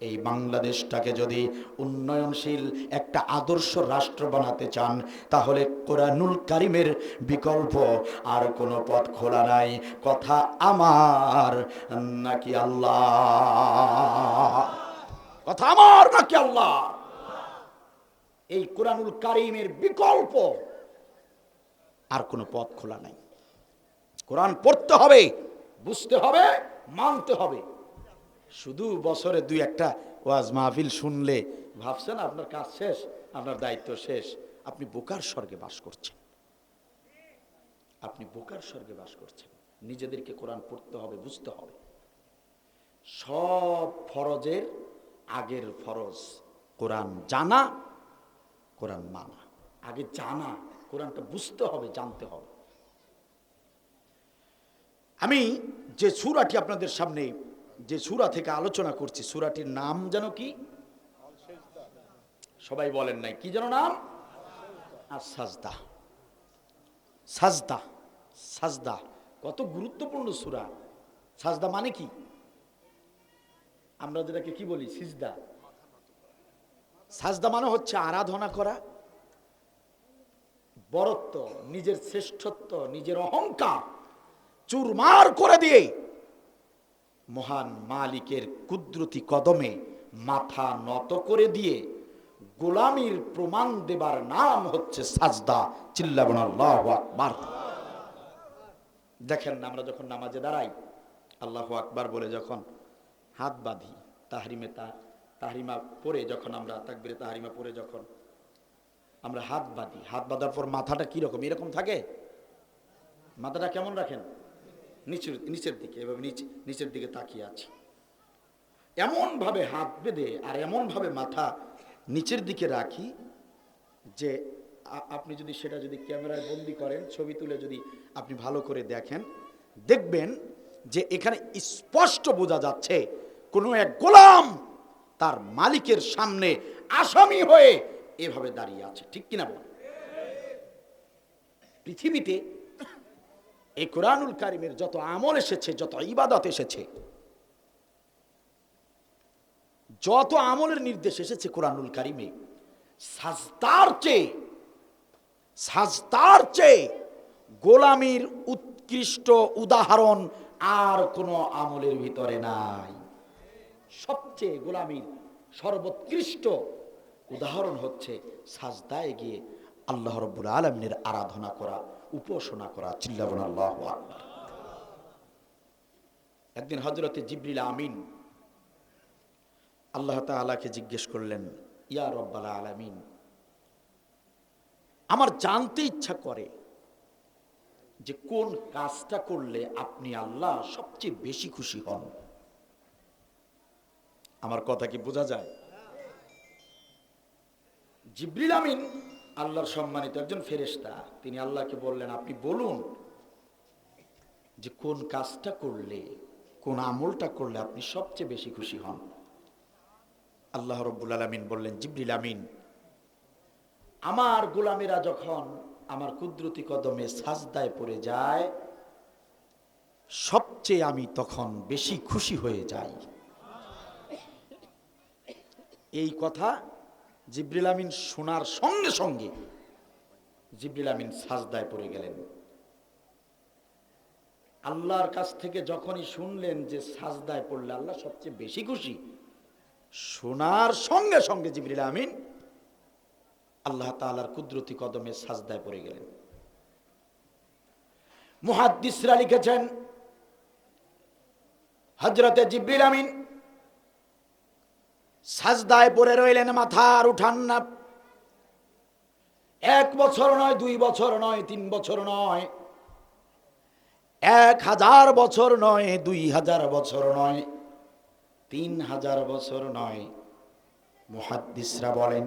এই বাংলাদেশটাকে যদি উন্নয়নশীল একটা আদর্শ রাষ্ট্র বানাতে চান, তাহলে কোরআনুল কারীমের বিকল্প আর কোনো পথ খোলা নাই। কথা আমার নাকি আল্লাহ? কথা আমার নাকি আল্লাহ? এই কোরআনুল কারীমের বিকল্প আর কোনো পথ খোলা নাই। কোরআন পড়তে হবে, বুঝতে হবে, মানতে হবে। শুধু বছরে দুই একটা ওয়াজ মাহফিল শুনলে ভাবছেন আপনার কাজ শেষ, আপনার দায়িত্ব শেষ। আপনি বোকার স্বর্গে বাস করছেন, আপনি বোকার স্বর্গে বাস করছেন। নিজেদেরকে কোরআন পড়তে হবে, বুঝতে হবে। সব ফরজের আগের ফরজ কোরআন জানা, কোরআন মানা। আগে জানা, কোরআনটা বুঝতে হবে, জানতে হবে। আমি যে সূরাটি আপনাদের সামনে, যে সূরা থেকে আলোচনা করছি, সূরাটির নাম যেন কি? সবাই বলেন নাই, কি যেন নাম? আস-সাজদা। সাজদা, সাজদা কত গুরুত্বপূর্ণ সূরা। সাজদা মানে কি? আমরা যেটাকে কি বলি? সিজদা। সাজদা মানে হচ্ছে আরাধনা করা, বরত্ব, নিজের শ্রেষ্ঠত্ব, নিজের অহংকার চুরমার করে দিয়ে মহান মালিকের কুদরতি কদমে মাথা নত করে দিয়ে গোলামির প্রমাণ দেবার নাম হচ্ছে সাজদা। চিল্লাবেন আল্লাহু আকবার। দেখেন না, আমরা যখন নামাজে দাঁড়াই, আল্লাহু আকবার বলে যখন হাত বাঁধি, তাহরিমা পড়ে যখন আমরা তাকবীরে তাহরিমা পড়ে যখন আমরা হাত বাঁধি, হাত বাঁধার পর মাথাটা কিরকম? এরকম থাকে? মাথাটা কেমন রাখেন? নিচের দিকে, এভাবে নিচের দিকে তাকিয়ে আছি। এমন ভাবে হাত বেঁধে আর এমন ভাবে মাথা নিচের দিকে রাখি যে আপনি যদি সেটা যদি ক্যামেরায় বন্দি করেন, ছবি তুলে যদি আপনি ভালো করে দেখেন, দেখবেন যে এখানে স্পষ্ট বোঝা যাচ্ছে কোনো এক গোলাম তার মালিকের সামনে আসামি হয়ে এভাবে দাঁড়িয়ে আছে। ঠিক কিনা বল? পৃথিবীতে এই কোরআনুল কারীমের যত আমল এসেছে, যত ইবাদত এসেছে, যত আমলের নির্দেশ এসেছে কোরআনুল কারীমে, সাজদার চেয়ে গোলামির উৎকৃষ্ট উদাহরণ আর কোনো আমলের ভিতরে নাই। সবচেয়ে গোলামির সর্বোৎকৃষ্ট উদাহরণ হচ্ছে সাজদায় গিয়ে আল্লাহ রাব্বুল আলামিনের আরাধনা করা, উপাসনা করা। চিল্লাবেন আল্লাহু আকবার। একদিন হযরতে জিবরিল আমিন আল্লাহ তাআলাকে জিজ্ঞেস করলেন, ইয়া রব্বাল আলামিন, আমার জানতে ইচ্ছা করে যে কোন কাজটা করলে আপনি আল্লাহ সবচেয়ে বেশি খুশি হন। আমার কথা কি বোঝা যায়? জিবরিল আমিন আল্লাহর সম্মানিত একজন ফেরেশতা, তিনি আল্লাহকে বললেন, আপনি বলুন যে কোন কাজটা করলে, কোন আমলটা করলে আপনি সবচেয়ে বেশি খুশি হন। আল্লাহ রাব্বুল আলামিন বললেন, জিবরিল আমিন, আমার গোলামেরা যখন আমার কুদরতি কদমে সাজদায় পড়ে যায়, সবচেয়ে আমি তখন বেশি খুশি হয়ে যাই। এই কথা জিবরিল আমিন শোনার সঙ্গে সঙ্গে জিবরিল আমিন সাজদায় পড়ে গেলেন। আল্লাহর কাছ থেকে যখনই শুনলেন যে সাজদায় পড়লে আল্লাহ সবচেয়ে বেশি খুশি, শোনার সঙ্গে সঙ্গে জিবরিল আমিন আল্লাহ তাআলার কুদরতি কদমে সাজদায় পড়ে গেলেন। মুহাদ্দিসরা লিখেছেন, হযরতে জিবরিল আমিন সাজদায় পড়ে রইলেন, মাথা আর উঠান না। 1 বছর নয়, 2 বছর নয়, 3 বছর নয়, 1000 বছর নয়, 2000 বছর নয়, 3000 বছর নয়। মুহাদ্দিসরা বলেন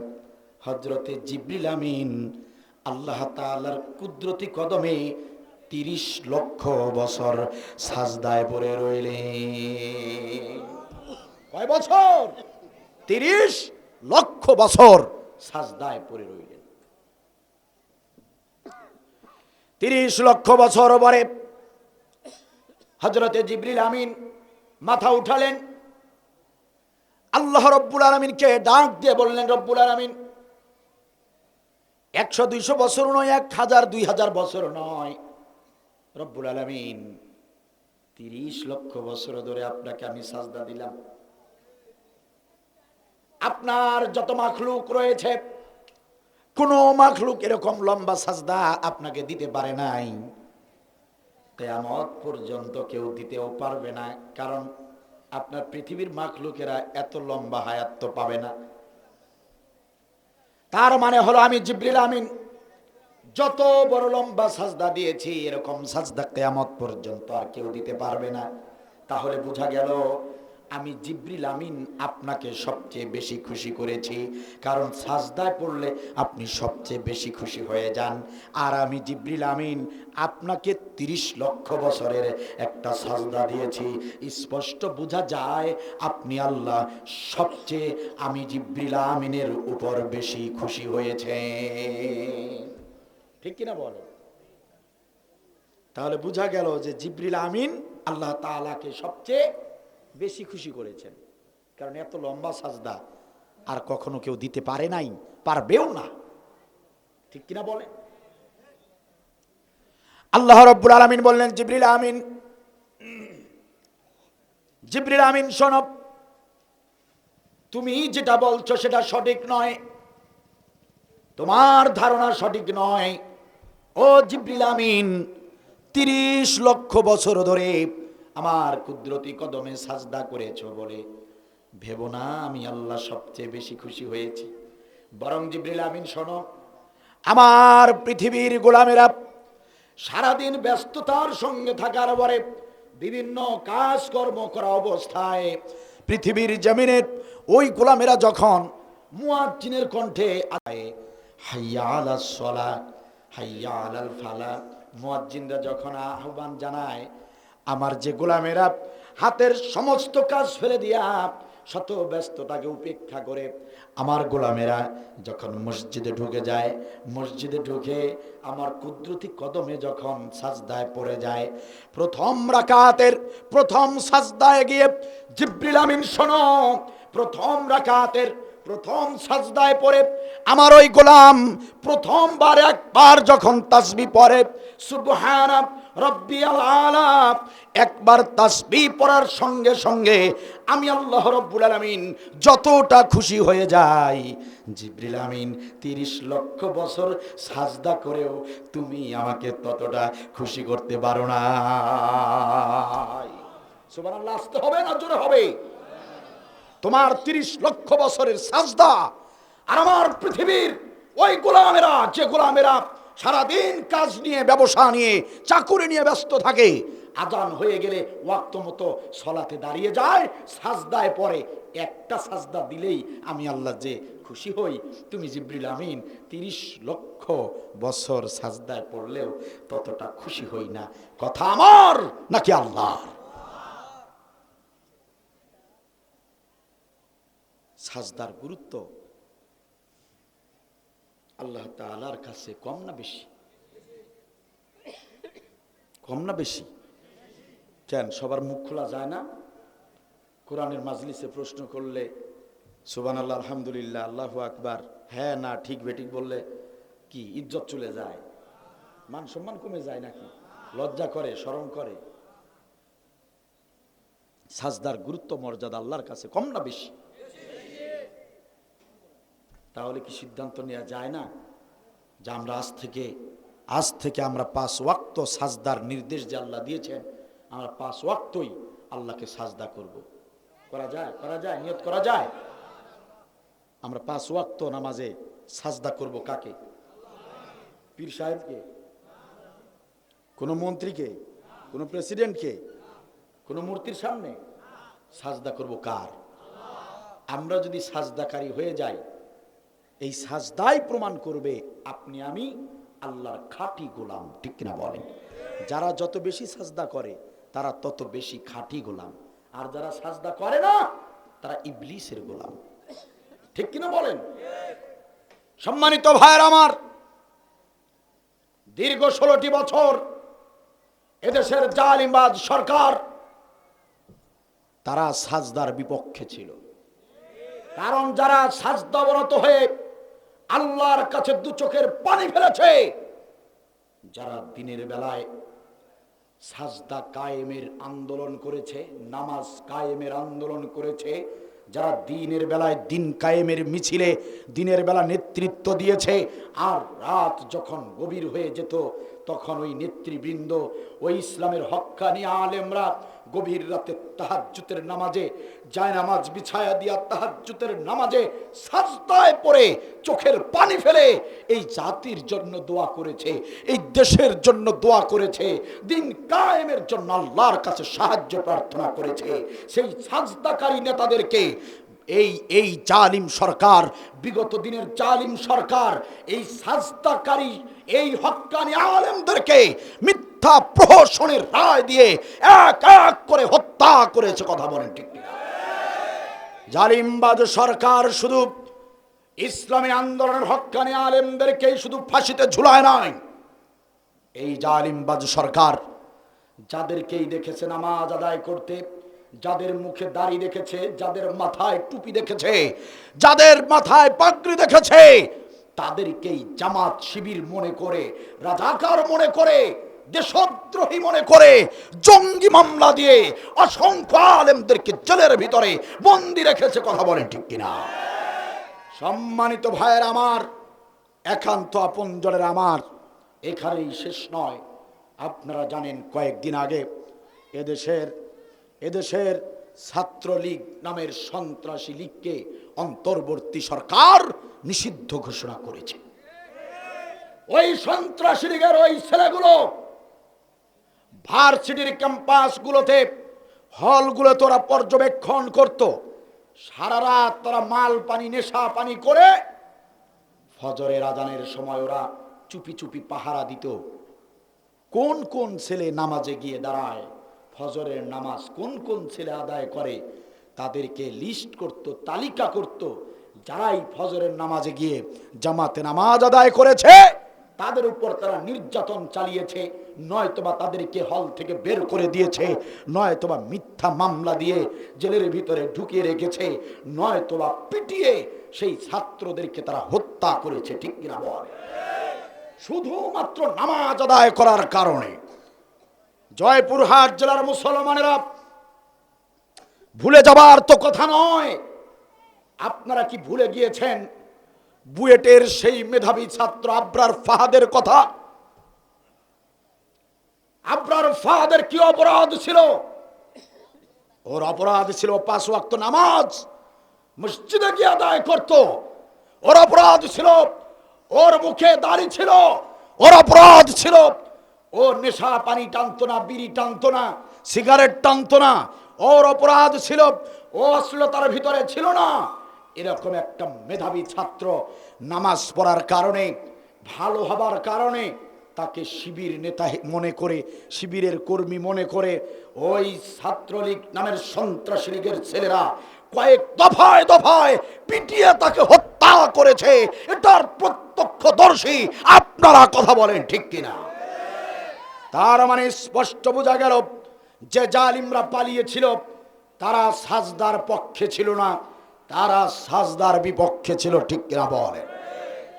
হযরতে জিবরিল আমিন আল্লাহ তাআলার কুদরতি কদমে 30 লক্ষ বছর সাজদায় পড়ে রইলেন। কয় বছর? 30 লক্ষ বছর সাজদায় পড়ে রইলেন। 30 লক্ষ বছর পরে হযরতে জিবরিল আমিন মাথা উঠালেন, আল্লাহ রব্বুল আলামিনকে ডাক দিয়ে বললেন, রব্বুল আলামিন 100-200 বছর নয়, 1000-2000 বছর নয়, রব্বুল আলামিন 30 লক্ষ বছর ধরে আপনাকে আমি সাজদা দিলাম। আপনার যত মাখলুক রয়েছে কোন মাখলুক এরকম লম্বা সাজদা আপনাকে দিতে পারে নাই, কিয়ামত পর্যন্ত কেউ দিতেও পারবে না। কারণ আপনার পৃথিবীর মাখলুকেরা এত লম্বা হায়াত তো পাবে না। তার মানে হলো আমি জিবরিল আমিন যত বড় লম্বা সাজদা দিয়েছি, এরকম সাজদা কিয়ামত পর্যন্ত আর কেউ দিতে পারবে না। তাহলে বোঝা গেল আমি জিবরিল আমিন আপনাকে সবচেয়ে বেশি খুশি করেছি, কারণ সাজদায় পড়লে আপনি সবচেয়ে বেশি খুশি হয়ে যান। আর আমি জিবরিল আমিন আপনাকে 30 লক্ষ বছরের একটা সাজদা দিয়েছি। স্পষ্ট বোঝা যায় আপনি আল্লাহ সবচেয়ে আমি জিবরিল আমিনের উপর বেশি খুশি হয়েছে। ঠিক কিনা বলো? তাহলে বোঝা গেল যে জিবরিল আমিন আল্লাহ তাআলাকে সবচেয়ে বেশি খুশি করেছেন, কারণ এত লম্বা সাজদা আর কখনো কেউ দিতে পারে নাই, পারবেও না। ঠিক কিনা বলেন? আল্লাহ রাব্বুল আলামিন বললেন, জিবরিল আমিন, জিবরিল আমিন শোনো, তুমি যেটা বলছো সেটা সঠিক নয়, তোমার ধারণা সঠিক নয়। ও জিবরিল আমিন, 30 লক্ষ বছর ধরে আমার কুদরতি কদমে সাজদা করেছো বলে ভেবো না আমি আল্লাহ সবচেয়ে বেশি খুশি হয়েছি। বরং জিবরিল আমিন শোনো, আমার পৃথিবীর গোলামেরা সারাদিন ব্যস্ততার সঙ্গে থাকার পরে বিভিন্ন কাজকর্ম করা অবস্থায় পৃথিবীর জমিনের ওই গোলামেরা যখন মুয়াজ্জিনের কণ্ঠে হাইয়া আলাস সালাত হাইয়া আলাল ফালাহ, মুয়াজ্জিনরা যখন আহ্বান জানায়, আমার যে গোলামেরা হাতের সমস্ত কাজ ফেলে দিয়া শত ব্যস্ততাকে উপেক্ষা করে আমার গোলামেরা যখন মসজিদে ঢুকে যায়, মসজিদে ঢুকে আমার কুদরতি কদমে যখন সাজদায় পড়ে যায়, প্রথম রাকাতের প্রথম সাজদায় গিয়ে জিবরিল আমিন শোনো, প্রথম রাকাতের প্রথম সাজদায় পড়ে আমার ওই গোলাম প্রথমবার একবার যখন তাসবিহ পড়ে সুবহানা রাব্বিয়াল আলা, একবার তাসবিহ পড়ার সঙ্গে সঙ্গে আমি আল্লাহ রাব্বুল আলামিন যতটা খুশি হয়ে যাই, জিবরিল আমিন 30 লক্ষ বছর সাজদা করেও তুমি আমাকে ততটা খুশি করতে পারো না। সুবহানাল্লাহ। আসতে হবে না জোরে হবে? তোমার 30 লক্ষ বছরের সাজদা আর আমার পৃথিবীর ওই গোলামেরা, যে গোলামেরা সারাদিন কাজ নিয়ে, ব্যবসা নিয়ে, চাকুরি নিয়ে ব্যস্ত থাকে, আজান হয়ে গেলে ওয়াক্ত মতো সলাতে দাঁড়িয়ে যায়, সাজদায় পড়ে, একটা সাজদা দিলেই আমি আল্লাহ যে খুশি হই, তুমি জিবরিল আমিন 30 লক্ষ বছর সাজদায় পড়লেও ততটা খুশি হই না। কথা আমার নাকি আল্লাহর? সাজদার গুরুত্ব আল্লাহ তাআলার কাছে কম না বেশি? কম না বেশি? কেন সবার মুখ খোলা যায় না? কোরআনের মাজলিসে প্রশ্ন করলে সুবহানাল্লাহ, আলহামদুলিল্লাহ, আল্লাহু আকবার, হ্যাঁ না ঠিক বেঠিক বললে কি ইজ্জত চলে যায়? মান সম্মান কমে যায় নাকি? লজ্জা করে, শরম করে? সাজদার গুরুত্ব মর্যাদা আল্লাহর কাছে কম না বেশি? তাহলে কি সিদ্ধান্ত নেওয়া যায় না যে আমরা আজ থেকে আমরা 5 ওয়াক্ত সাজদার নির্দেশ যে আল্লাহ দিয়েছেন, আমরা 5 ওয়াক্তই আল্লাহকে সাজদা করব? করা যায়? করা যায়? নিয়ত করা যায়? আমরা 5 ওয়াক্ত নামাজে সাজদা করব কাকে? পীর সাহেবকে? কোন মন্ত্রীকে? কোন প্রেসিডেন্টকে? কোন মূর্তির সামনে? সাজদা করব কার? আমরা যদি সাজদাকারী হয়ে যাই, এই সাজদাই প্রমাণ করবে আপনি আমি আল্লাহর খাঁটি গোলাম। ঠিক কিনা বলেন? যারা যত বেশি সাজদা করে তারা তত বেশি খাঁটি গোলাম, আর যারা সাজদা করে না তারা ইবলিসের গোলাম। ঠিক কিনা বলেন? সম্মানিত ভাইয়ের আমার, দীর্ঘ 16টি বছর এদেশের জালিমবাজ সরকার তারা সাজদার বিপক্ষে ছিল। কারণ যারা সাজদাবরত হয়ে আল্লাহর কাছে দু চোখের পানি ফেলেছে, যারা দিনের বেলায় সাজদা কায়েমের আন্দোলন করেছে, নামাজ কায়েমের আন্দোলন করেছে, যারা দিনের বেলায় দিন কায়েমের মিছিলে দিনের বেলা নেতৃত্ব দিয়েছে, আর রাত যখন গভীর হয়ে যেত তখন ওই নেতৃবৃন্দ, ওই ইসলামের হক্কানি আলেমরা গভীর রাতে তাহাজ্জুদের নামাজে জায়নামাজ বিছায়া দিয়া তাহাজ্জুদের নামাজে সাজদায় পড়ে চোখের পানি ফেলে এই জাতির জন্য দোয়া করেছে, এই দেশের জন্য দোয়া করেছে, দিন কায়েমের জন্য আল্লাহর কাছে সাহায্য প্রার্থনা করেছে। সেই সাজদাকারী নেতাদেরকে এই জালিম সরকার, বিগত দিনের জালিম সরকার এই সাজদাকারী এই হক্কানি আলেমদেরকে মিথ্যা প্রহসনের রায় দিয়ে এক এক করে হত্যা করেছে। কথা বলেন ঠিক কিনা? জালিমবাজ সরকার শুধু ইসলামী আন্দোলনের হক্কানি আলেমদেরকে শুধু ফাঁসিতে ঝুলায় নাই, এই জালিমবাজ সরকার যাদেরকেই দেখেছে নামাজ আদায় করতে, যাদের মুখে দাড়ি দেখেছে, যাদের মাথায় টুপি দেখেছে, যাদের মাথায় পাগড়ি দেখেছে, তাদেরকেই জামাত শিবির মনে করে, রাজাকার মনে করে, দেশদ্রোহী মনে করে জঙ্গি মামলা দিয়ে অসংখ্য আলেমদেরকে জেলের ভিতরে বন্দি রেখেছে। কথা বলেন ঠিক কিনা? সম্মানিত ভাইয়ের আমার, একান্ত আপনজনের আমার, এখানেই শেষ নয়। আপনারা জানেন কয়েকদিন আগে এদেশের ছাত্রলীগ নামের সন্ত্রাসী লীগকে অন্তর্বর্তী সরকার নিষিদ্ধ ঘোষণা করেছে। ওই সন্ত্রাসী লীগের ওই ছেলেগুলো ভার্সিটির ক্যাম্পাসগুলোতে, হলগুলোতে ওরা পর্যবেক্ষণ করত, সারা রাত তারা মাল পানি নেশা পানি করে ফজরের আজানের সময় ওরা চুপি চুপি পাহারা দিত। কোন কোন ছেলে নামাজে গিয়ে দাঁড়ায়, ফজরের নামাজ কোন কোন ছেলে আদায় করে, তাদেরকে লিস্ট করত, তালিকা করত। যারাই ফজরের নামাজে গিয়ে জামাতে নামাজ আদায় করেছে তাদের উপর তারা নির্যাতন চালিয়েছে, নয়তোবা তাদেরকে হল থেকে বের করে দিয়েছে, নয়তোবা মিথ্যা মামলা দিয়ে জেলের ভিতরে ঢুকিয়ে রেখেছে, নয়তোবা পিটিয়ে সেই ছাত্রদেরকে তারা হত্যা করেছে। ঠিক কিনা বল? শুধুমাত্র নামাজ আদায় করার কারণে। জয়পুরহাট জেলার মুসলমানেরা ভুলে যাবার তো কথা নয়। আপনারা কি ভুলে গিয়েছেন বুয়েটের সেই মেধাবী ছাত্র আবরার ফাহাদের কথা? আবরার ফাহাদের কি অপরাধ ছিল? ওর অপরাধ ছিল 5 ওয়াক্ত নামাজ মসজিদে গিয়ে আদায় করত। ওর অপরাধ ছিল ওর মুখে দাড়ি ছিল। ওর অপরাধ ছিল ও নেশা পানি টানতো না, বিড়ি টানতো না, সিগারেট টানতো না। ওর অপরাধ ছিল ও অশ্লীলতার ভিতরে ছিল না। এরকম একটা মেধাবী ছাত্র নামাজ পড়ার কারণে, ভালো হবার কারণে তাকে শিবির নেতা মনে করে, শিবিরের কর্মী মনে করে ওই ছাত্রলীগ নামের সন্ত্রাসী লীগের ছেলেরা কয়েক দফায় দফায় পিটিয়ে তাকে হত্যা করেছে। এটার প্রত্যক্ষদর্শী আপনারা। কথা বলেন ঠিক কিনা? তার মানে স্পষ্ট বোঝা গেল যে জালিমরা পালিয়েছিল তারা সাজদার পক্ষে ছিল না, তারা সাজদার বিপক্ষে ছিল। ঠিক কিনা বলে?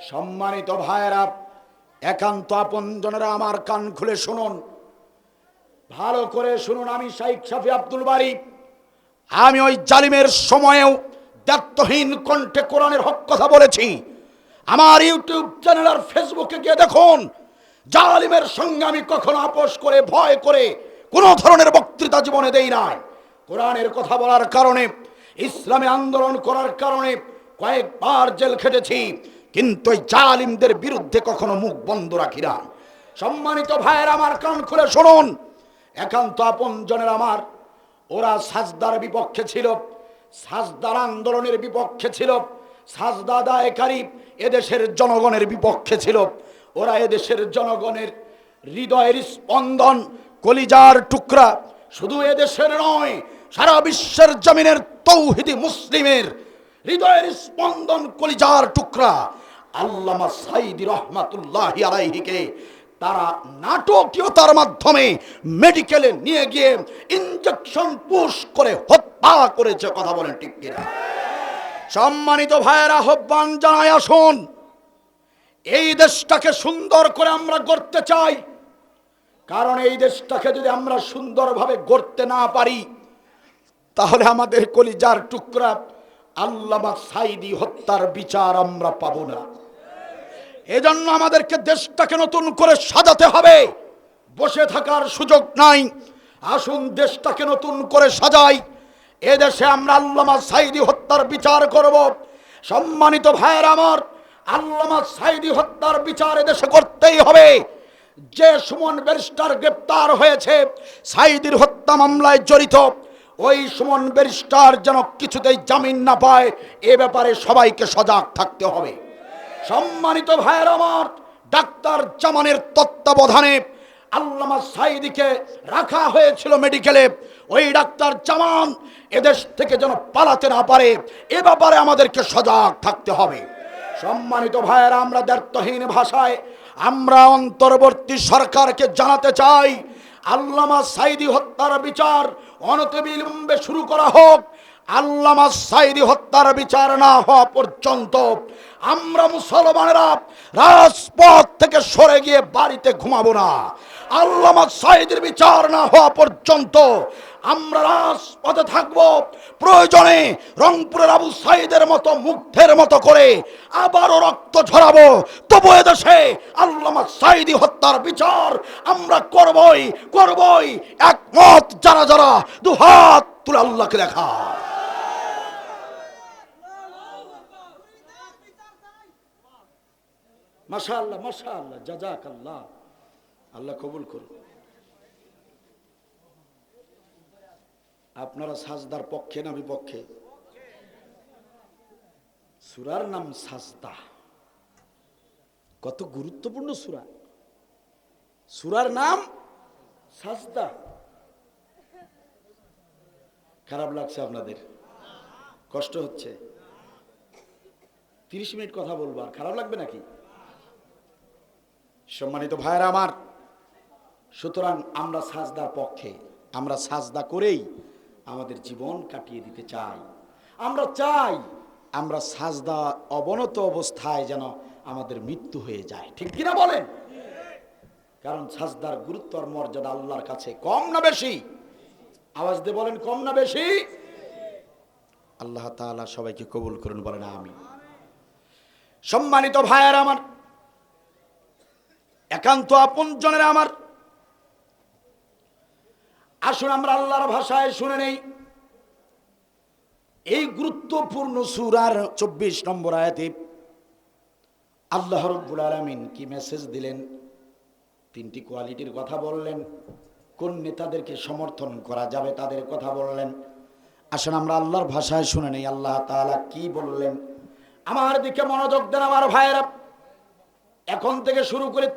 সম্মানিত ভাইয়েরা, একান্ত আপনজনেরা আমার কান খুলে শুনুন, ভালো করে শুনুন। আমি শাইখ শাফি আব্দুল বারী, আমি ওই জালিমের সময়েও দায়িত্বহীন কণ্ঠে কোরআনের হক কথা বলেছি। আমার ইউটিউব চ্যানেল আর ফেসবুকে গিয়ে দেখুন, জালিমের সঙ্গে আমি কখনো আপোষ করে ভয় করে কোনো ধরনের বক্তৃতা জীবনে দেই নাই। কোরআনের কথা বলার কারণে, ইসলামে আন্দোলন করার কারণে কয়েকবার জেল খেটেছি, কিন্তু ওই জালিমদের বিরুদ্ধে কখনো মুখ বন্ধ রাখি না। সম্মানিত ভাইয়ের আমার কান খুলে শুনুন, একান্ত আপনজনের আমার, ওরা সাজদার বিপক্ষে ছিল, সাজদার আন্দোলনের বিপক্ষে ছিল, সাজদা আদায়কারী এদেশের জনগণের বিপক্ষে ছিল। ওরা এদেশের জনগণের হৃদয়ের স্পন্দন, কলিজার টুকরা, শুধু এদেশের নয় সারা বিশ্বের জমিনের তৌহিদি মুসলিমের হৃদয়ের স্পন্দন, কলিজার টুকরা আল্লামা সাঈদী রহমাতুল্লাহি আলাইহিকে তারা নাটকীয়তার মাধ্যমে মেডিকেলে নিয়ে গিয়ে ইনজেকশন পুশ করে হত্যা করেছে। কথা বলেন ঠিক কিনা? সম্মানিত ভাইয়েরা, আহ্বান জানাই, আসুন এই দেশটাকে সুন্দর করে আমরা গড়তে চাই। কারণ এই দেশটাকে যদি আমরা সুন্দরভাবে গড়তে না পারি, তাহলে আমাদের কলিজার টুকরা আল্লামা সাঈদী হত্যার বিচার আমরা পাবো না। এজন্য আমাদেরকে দেশটাকে নতুন করে সাজাতে হবে, বসে থাকার সুযোগ নাই। আসুন দেশটাকে নতুন করে সাজাই। এদেশে আমরা আল্লামা সাঈদী হত্যার বিচার করব। সম্মানিত ভাইয়েরা আমার, আল্লামা সাঈদী হত্যার বিচার এদেশে করতেই হবে। যে সুমন ব্যারিস্টার গ্রেপ্তার হয়েছে সাঈদীর হত্যা মামলায় জড়িত, ওই সুমন ব্যারিস্টার যেন কিছুতেই জামিন না পায়, এ ব্যাপারে সবাইকে সজাগ থাকতে হবে। সম্মানিত ভাইয়েরা আমার, ডাক্তার জামানের তত্ত্বাবধানে আল্লামা সাঈদীকে রাখা হয়েছিল মেডিকেলে। ওই ডাক্তার জামান এদেশ থেকে যেন পালাতে না পারে, এ ব্যাপারে আমাদেরকে সজাগ থাকতে হবে। সম্মানিত ভাইয়েরা, আমরা দ্ব্যর্থহীন ভাষায় আমরা অন্তর্বর্তী সরকারকে জানাতে চাই, আল্লামা সাঈদী হত্যার বিচার অনতিবিলম্বে শুরু করা হোক। আল্লামা সাঈদী হত্যার বিচার না হওয়া পর্যন্ত আমরা মুসলমানেরা রাজপথ থেকে সরে গিয়ে বাড়িতে ঘুমাবো না। আল্লামা সাঈদীর বিচার না হওয়া পর্যন্ত আমরা রাজপথে থাকবো। প্রয়োজনে রংপুরের আবু সাঈদের মতো মুগ্ধের মতো করে আবারও রক্ত ঝরাবো, তবু এদেশে আল্লামা সাঈদী হত্যার বিচার আমরা করবই করবই। একমত যারা যারা দুহাত তুলে আল্লাহকে দেখা। মাশাআল্লাহ, মাশাআল্লাহ, জাযাকাল্লাহ, আল্লাহ কবুল করুন। আপনারা সাজদার পক্ষে না বিপক্ষে? সূরার নাম সাজদা, কত গুরুত্বপূর্ণ সূরা। সূরার নাম সাজদা। খারাপ লাগছে আপনাদের? কষ্ট হচ্ছে? 30 মিনিট কথা বলবো, আর খারাপ লাগবে নাকি? সম্মানিত ভাইরা আমার, সুতরাং আমরা সাজদার পক্ষে। আমরা সাজদা করেই আমাদের জীবন কাটিয়ে দিতে চাই। আমরা চাই আমরা সাজদা অবনত অবস্থায় যেন আমাদের মৃত্যু হয়ে যায়। ঠিক কিনা বলেন? কারণ সাজদার গুরুত্ব আর মর্যাদা আল্লাহর কাছে কম না বেশি? আওয়াজ দিয়ে বলেন, কম না বেশি? আল্লাহ তাআলা সবাইকে কবুল করুন, বলেন আমিন। সম্মানিত ভাইয়েরা আমার, একান্ত আপনজনেরা আমার, আসুন আমরা আল্লাহর ভাষায় শুনে নেই এই গুরুত্বপূর্ণ সূরার 24 নম্বর আয়াতে আল্লাহ রাব্বুল আলামিন কি মেসেজ দিলেন। 3টি কোয়ালিটির কথা বললেন, কোন নেতাদেরকে সমর্থন করা যাবে তাদের কথা বললেন। আসুন আমরা আল্লাহর ভাষায় শুনে নেই আল্লাহ তাআলা কি বললেন। আমার দিকে মনোযোগ দেন আমার ভাইয়েরা। এখন থেকে শুরু করে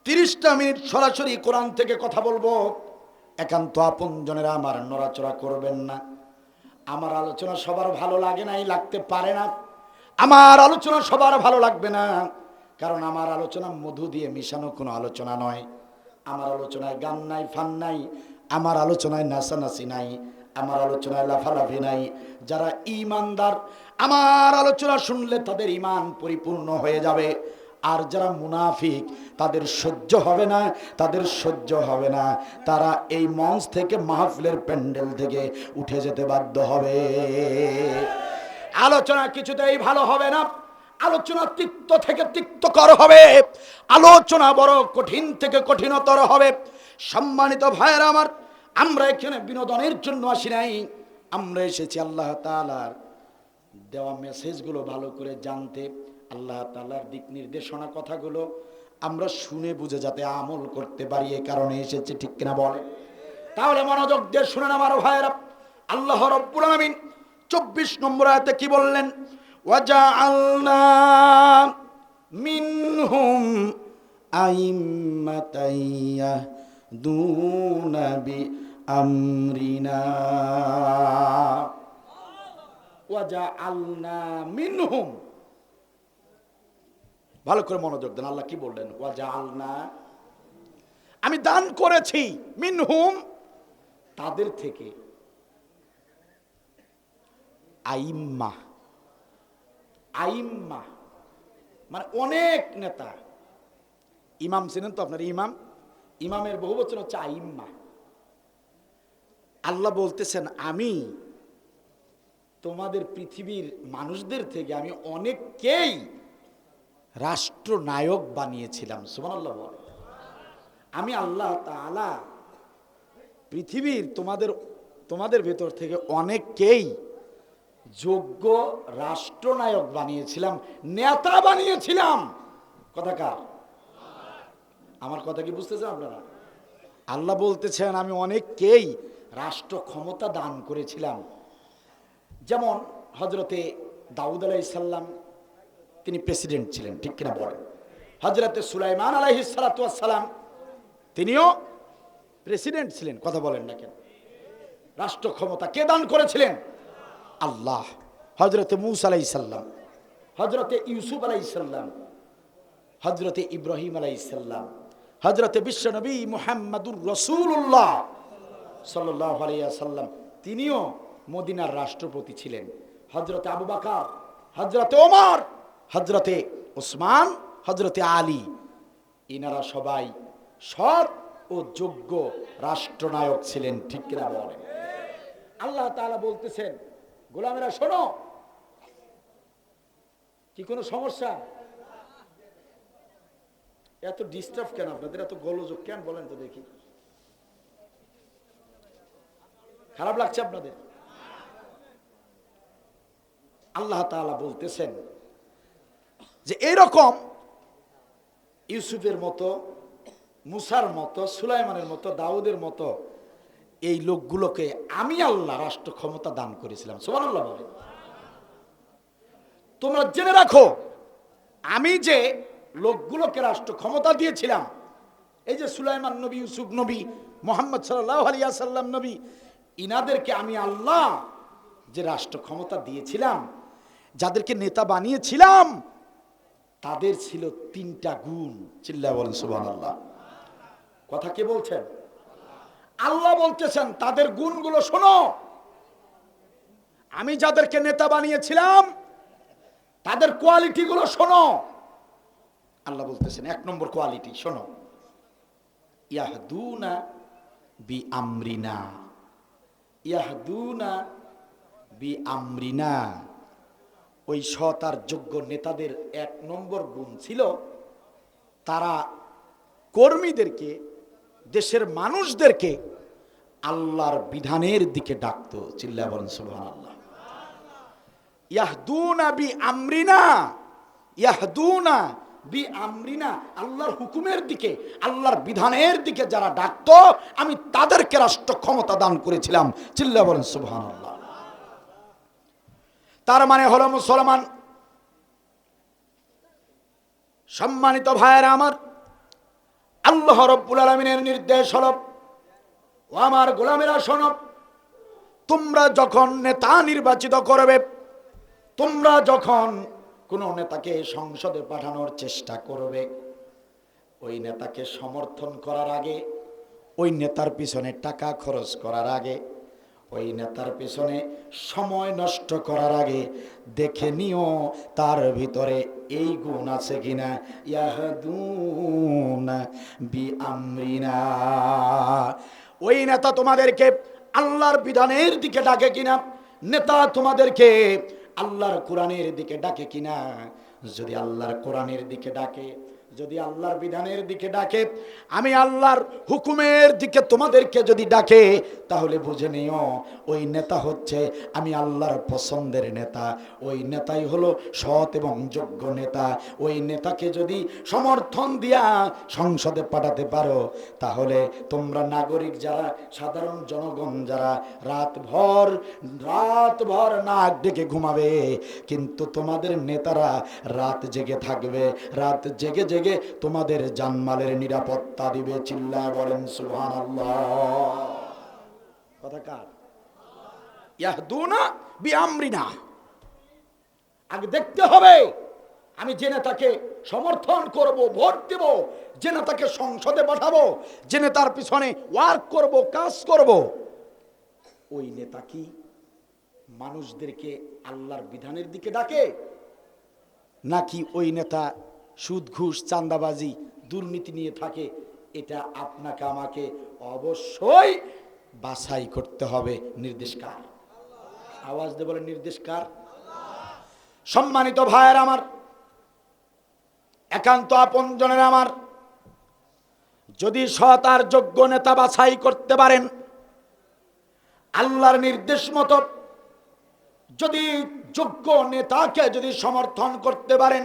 30টা মিনিট সরাসরি কোরআন থেকে কথা বলবো। একান্ত আপনজনেরা আমার, নড়াচড়া করবেন না। আমার আলোচনা সবার ভালো লাগে নাই, লাগতে পারে না। আমার আলোচনা সবার ভালো লাগবে না, কারণ আমার আলোচনা মধু দিয়ে মিশানো কোনো আলোচনা নয়। আমার আলোচনায় গান নাই, ফান নাই। আমার আলোচনায় নাচানাচি নাই। আমার আলোচনায় লাফালাফি নাই। যারা ঈমানদার আমার আলোচনা শুনলে তাদের ঈমান পরিপূর্ণ হয়ে যাবে। আর যারা মুনাফিক তাদের সহ্য হবে না, তারা এই মঞ্চ থেকে, মাহফিলের প্যান্ডেল থেকে উঠে যেতে বাধ্য হবে। আলোচনা কিছুতেই ভালো হবে না। আলোচনা তিক্ত থেকে তিক্তকর হবে। আলোচনা বড় কঠিন থেকে কঠিনতর হবে। সম্মানিত ভাইয়েরা আমার, আমরা এখানে বিনোদনের জন্য আসি নাই। আমরা এসেছি আল্লাহ তাআলার দেওয়া মেসেজগুলো ভালো করে জানতে, আল্লাহ তাআলার দিক নির্দেশনা কথাগুলো আমরা শুনে বুঝে যাতে আমল করতে পারি, এই কারণে এসেছে। ঠিক কিনা বলে? তাহলে মনোযোগ দিয়ে শুনেন আমার ভাইয়েরা। আল্লাহ রাব্বুল আলামিন 24 নম্বর আয়াতে কি বললেন? ওয়াজআলনা মিনহুম আইম্মাতান ইয়াহদুনা বিআমরিনা ওয়া জাআলনা মিনহুম। ভালো করে মনোযোগ দেন, আল্লাহ কি বললেন? ওয়া জাআলনা, আমি দান করেছি, মিনহুম, তাদের থেকে, আইম্মা, আইম্মা মানে অনেক নেতা। ইমাম ছিলেন তো আপনার, ইমাম, ইমামের বহু বচন হচ্ছে আইম্মা। আল্লাহ বলতেছেন আমি তোমাদের পৃথিবীর মানুষদের থেকে আমি অনেককেই রাষ্ট্রনায়ক বানিয়েছিলাম। সুবহানাল্লাহ বলেন। আমি আল্লাহ তাআলা পৃথিবীর তোমাদের ভেতর থেকে অনেককেই যোগ্য রাষ্ট্রনায়ক বানিয়েছিলাম, নেতা বানিয়েছিলাম। কথা কার? আমার কথা কি বুঝতেছেন আপনারা? আল্লাহ বলতেছেন আমি অনেককেই রাষ্ট্র ক্ষমতা দান করেছিলাম। যেমন হযরতে দাউদ আলাইহিস সালাম, তিনি প্রেসিডেন্ট ছিলেন, ঠিক কিনা বলেন? হযরতে সুলাইমান আলাইহিস সালাতু ওয়াস সালাম, তিনিও প্রেসিডেন্ট ছিলেন। কথা বলেন না কেন? রাষ্ট্র ক্ষমতা কে দান করেছিলেন? আল্লাহ। হযরতে মূসা আলাইহিস সালাম, হযরতে ইউসুফ আলাইহিস সালাম, হযরতে ইব্রাহিম আলাইহিস সালাম, হযরতে বিশ্বনবী মুহাম্মদুর রাসূলুল্লাহ সাল্লাল্লাহু আলাইহি ওয়াসাল্লাম, তিনিও মদিনার রাষ্ট্রপতি ছিলেন। হযরতে আবু বকর, হযরতে ওমর, হযরতে উসমান, হযরতে আলী, ইনারা সবাই সৎ ও যোগ্য রাষ্ট্রনায়ক ছিলেন, ঠিক কিনা বলেন? আল্লাহ তাআলা বলতেছেন গোলামেরা শোনো। কি কোনো সমস্যা? এত ডিস্টার্ব কেন আপনাদের? এত গোলযোগ কেন বলেন তো দেখি? খারাপ লাগছে আপনাদের? আল্লাহ তাআলা বলতেছেন যে এরকম ইউসুফের মতো, মুসার মতো, সুলাইমানের মতো, দাউদের মতো এই লোকগুলোকে আমি আল্লাহ রাষ্ট্র ক্ষমতা দান করেছিলাম। সুবহানাল্লাহ বলেন। তোমরা জেনে রাখো আমি যে লোকগুলোকে রাষ্ট্র ক্ষমতা দিয়েছিলাম, এই যে সুলাইমান নবী, ইউসুফ নবী, মুহাম্মদ সাল্লাল্লাহু আলাইহি ওয়াসাল্লাম নবী, ইনাদেরকে আমি আল্লাহ যে রাষ্ট্র ক্ষমতা দিয়েছিলাম, যাদেরকে নেতা বানিয়েছিলাম, তাদের ছিল 3টা গুণ। চিল্লায় বলেন সুবহানাল্লাহ। কথা কে বলছেন? আল্লাহ বলতেছেন তাদের গুণগুলো শোনো। আমি যাদেরকে নেতা বানিয়েছিলাম তাদের কোয়ালিটি গুলো শোনো। আল্লাহ বলতেছেন 1 নম্বর কোয়ালিটি শোনো, ইয়াহদুনা বিআমরিনা, ইয়াহদুনা বিআমরিনা। ওই সৎ আর যোগ্য নেতাদের 1 নম্বর গুণ ছিল তারা কর্মীদেরকে, দেশের মানুষদেরকে আল্লাহর বিধানের দিকে ডাকতো। চিল্লায় বলেন সুবহানাল্লাহ। ইয়াহদুনা বিআমরিনা, ইয়াহদুনা বিআমরিনা, আল্লাহর হুকুমের দিকে, আল্লাহর বিধানের দিকে যারা ডাকতো আমি তাদেরকে রাষ্ট্র ক্ষমতা দান করেছিলাম। চিল্লায় বলেন সুবহানাল্লাহ। তার মানে হলো মুসলমান, সম্মানিত ভাইয়েরা আমার, আল্লাহ রাব্বুল আলামিনের নির্দেশ হলো, ও আমার গোলামেরা শোনো, তোমরা যখন নেতা নির্বাচিত করবে, তোমরা যখন কোন নেতাকে সংসদে পাঠানোর চেষ্টা করবে, ওই নেতাকে সমর্থন করার আগে, ওই নেতার পিছনে টাকা খরচ করার আগে, ওই নেতার পিছনে সময় নষ্ট করার আগে দেখে নিও তার ভিতরে এই গুণ আছে কিনা। ইয়াহদুনা বিআমরিনা, ওই নেতা তোমাদেরকে আল্লাহর বিধানের দিকে ডাকে কিনা, নেতা তোমাদেরকে আল্লাহর কোরআনের দিকে ডাকে কিনা। যদি আল্লাহর কোরআনের দিকে ডাকে, যদি আল্লাহর বিধানের দিকে ডাকে, আমি আল্লাহর হুকুমের দিকে তোমাদেরকে যদি ডাকে, তাহলে বুঝে নিও ওই নেতা হচ্ছে আমি আল্লাহর পছন্দের নেতা। ওই নেতাই হলো সৎ এবং যোগ্য নেতা। ওই নেতাকে যদি সমর্থন দিয়া সংসদে পাঠাতে পারো, তাহলে তোমরা নাগরিক যারা, সাধারণ জনগণ যারা রাত ভর নাক ডেকে ঘুমাবে, কিন্তু তোমাদের নেতারা রাত জেগে থাকবে। রাত জেগে জেগে থেকে তোমাদের জানমালের নিরাপত্তা দিবে। চিল্লায় বলেন সুবহানাল্লাহ। কথা কার? ইয়াহদুনা বিআমরিনা। আগে দেখতে হবে আমি যে নেতাকে সমর্থন করব, ভোট দেব, যে নেতাকে সংসদে পাঠাবো, যে নেতার পিছনে ওয়ার্ক করব, কাজ করব, ওই নেতা কি মানুষদেরকে আল্লাহর বিধানের দিকে ডাকে, নাকি ওই নেতা সুদ ঘুষ চাঁদাবাজি দুর্নীতি নিয়ে থাকে? এটা আপনাকে আমাকে অবশ্যই বাছাই করতে হবে। নির্দেশ কার? আওয়াজ দিয়ে বলেন নির্দেশ কার? সম্মানিত ভাইয়ের আমার, একান্ত আপনজনের আমার, যদি সৎ আর যোগ্য নেতা বাছাই করতে পারেন, আল্লাহর নির্দেশ মতো যদি যোগ্য নেতাকে যদি সমর্থন করতে পারেন,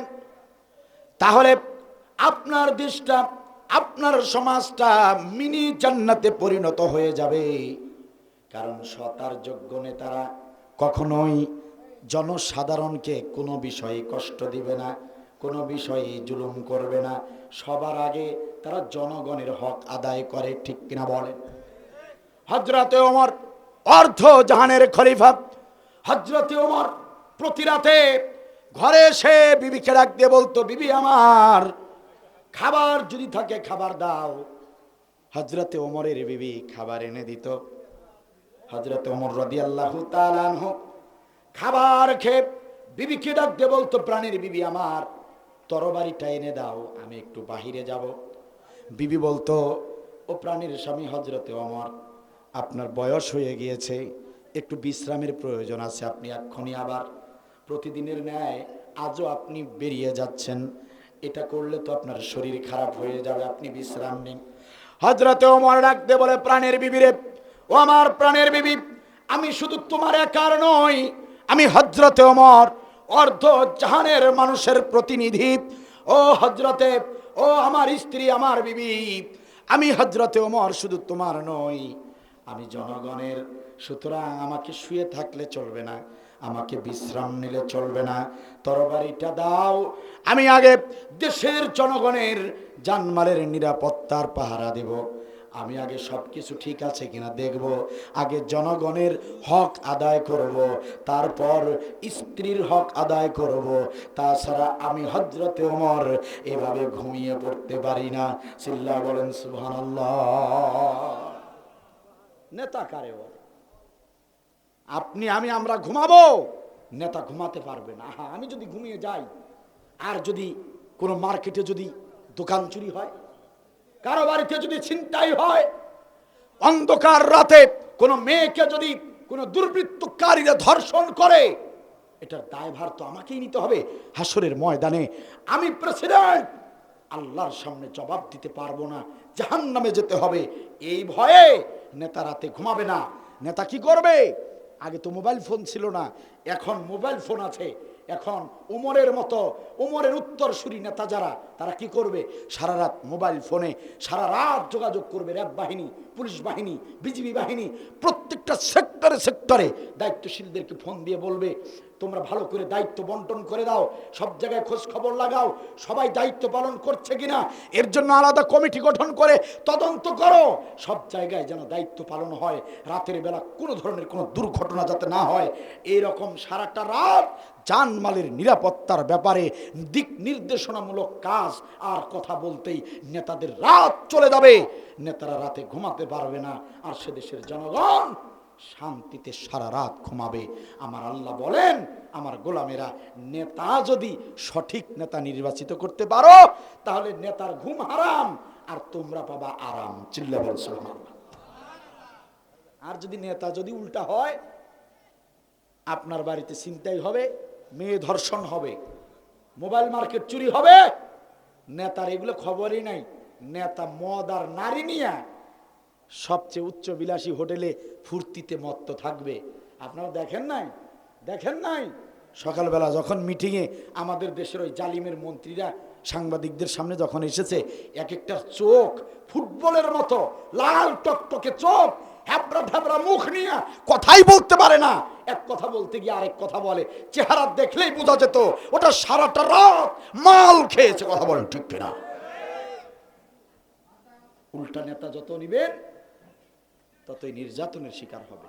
তাহলে আপনার দেশটা, আপনার সমাজটা মিনি জান্নাতে পরিণত হয়ে যাবে। কারণ সৎ আর যোগ্য নেতারা কখনোই জনসাধারণকে কোনো বিষয়ে কষ্ট দিবে না, কোনো বিষয়ে জুলুম করবে না। সবার আগে তারা জনগণের হক আদায় করে। ঠিক কিনা বলেন? হযরতে ওমর, অর্ধ জাহানের খলিফা হযরতে ওমর, প্রতি রাতে ঘরে এসে বিবিকে ডাক দিয়ে বলতো, বিবি আমার খাবার যদি থাকে খাবার দাও। হযরতে ওমরের বিবি খাবার এনে দিত। হযরতে ওমর রাদিয়াল্লাহু তাআলা আনহু খাবার খেয়ে বিবিকে ডাক দিয়ে বলতো, প্রাণের বিবি আমার তরবারিটা এনে দাও, আমি একটু বাহিরে যাব। বিবি বলতো, ও প্রাণের স্বামী হযরতে ওমর, আপনার বয়স হয়ে গিয়েছে, একটু বিশ্রামের প্রয়োজন আছে, আপনি এক্ষুনি আবার প্রতিদিনের ন্যায় আজও আপনি বেরিয়ে যাচ্ছেন, এটা করলে তো আপনার শরীর খারাপ হয়ে যাবে, আপনি বিশ্রাম নিন। হযরতে ওমর ডাক দিয়ে বলে, প্রাণের বিবি রে, ও আমার প্রাণের বিবি, আমি শুধু তোমার একার নই, আমি হযরতে ওমর, অর্ধ জাহানের মানুষের প্রতিনিধি। ও হযরতে, ও আমার স্ত্রী, আমার বিবি, আমি হযরতে ওমর শুধু তোমার নই, আমি জনগণের। সুতরাং আমাকে শুয়ে থাকলে চলবে না, আমাকে বিশ্রাম নিলে চলবে না, তরবারিটা দাও, আমি আগে দেশের জনগণের জানমালের নিরাপত্তার পাহারা দেব। আমি আগে সবকিছু ঠিক আছে কিনা দেখব, আগে জনগণের হক আদায় করব, তারপর স্ত্রীর হক আদায় করব। তাছাড়া আমি হযরতে ওমর এভাবে ঘুমিয়ে পড়তে পারি না। চিল্লা বলেন সুবহানাল্লাহ। নেতা কারে? আপনি আমি আমরা ঘুমাবো, নেতা ঘুমাতে পারবে না। আমি যদি ঘুমিয়ে যাই, আর যদি কোনো মার্কেটে যদি দোকান চুরি হয়, কারো বাড়িতে যদি ছিনতাই হয়, অন্ধকার রাতে কোনো মেয়েকে যদি কোনো দুর্বৃত্তকারীরা ধর্ষণ করে, এটার দায়ভার তো আমাকেই নিতে হবে। হাসরের ময়দানে আমি প্রেসিডেন্ট, আল্লাহর সামনে জবাব দিতে পারবো না, জাহান্নামে যেতে হবে। এই ভয়ে নেতা রাতে ঘুমাবে না। নেতা কি করবে? আগে তো মোবাইল ফোন ছিল না, এখন মোবাইল ফোন আছে। এখন ওমরের মতো, ওমরের উত্তরসূরি নেতা যারা, তারা কি করবে? সারা রাত মোবাইল ফোনে সারা রাত যোগাযোগ করবে। র্যাব বাহিনী, পুলিশ বাহিনী, বিজিবি বাহিনী, প্রত্যেকটা সেক্টরে সেক্টরে দায়িত্বশীলদেরকে ফোন দিয়ে বলবে, তোমরা ভালো করে দায়িত্ব বন্টন করে দাও, সব জায়গায় খোঁজ খবর লাগাও, সবাই দায়িত্ব পালন করছে কিনা, এর জন্য আলাদা কমিটি গঠন করে তদন্ত করো, সব জায়গায় যেন দায়িত্ব পালন হয়, রাতের বেলা কোনো ধরনের কোনো দুর্ঘটনা যাতে না হয়। এইরকম সারাটা রাত জানমালের নিরাপত্তার ব্যাপারে দিক নির্দেশনামূলক কাজ আর কথা বলতেই নেতাদের রাত চলে যাবে। নেতারা রাতে ঘুমাতে পারবে না, আর সে দেশের জনগণ শান্তিতে সারা রাত ঘুমাবে। আমার আল্লাহ বলেন, আমার গোলামেরা, নেতা যদি সঠিক নেতা নির্বাচিত করতে পারো, তাহলে নেতার ঘুম হারাম আর তোমরা পাবা আরাম। চিল্লা বল সুবহানাল্লাহ। আর যদি নেতা যদি উল্টা হয়, আপনার বাড়িতে ছিনতাই হবে, মেয়ে ধর্ষণ হবে, মোবাইল মার্কেট চুরি হবে, নেতার এগুলো খবরই নাই। নেতা মদ আর নারী নিয়ে সবচেয়ে উচ্চ বিলাসী হোটেলে ফুর্তিতে মত্ত থাকবে। আপনারা দেখেন নাই? দেখেন নাই? সকালবেলা যখন মিটিংয়ে আমাদের দেশের ওই জালিমের মন্ত্রীরা সাংবাদিকদের সামনে যখন এসেছে, এক একটা চোখ ফুটবলের মতো লাল টকটকে চোখ, হ্যাবড়া ঢাবড়া মুখ নিয়ে কথাই বলতে পারে না। এক কথা বলতে গিয়ে আরেক কথা বলে, চেহারা দেখলেই বোঝা যেত ওটা সারাটা রাত মাল খেয়েছে। কথা বলেন ঠিক কিনা? উল্টা নেতা যত নিবেন ততই নির্যাতনের শিকার হবে।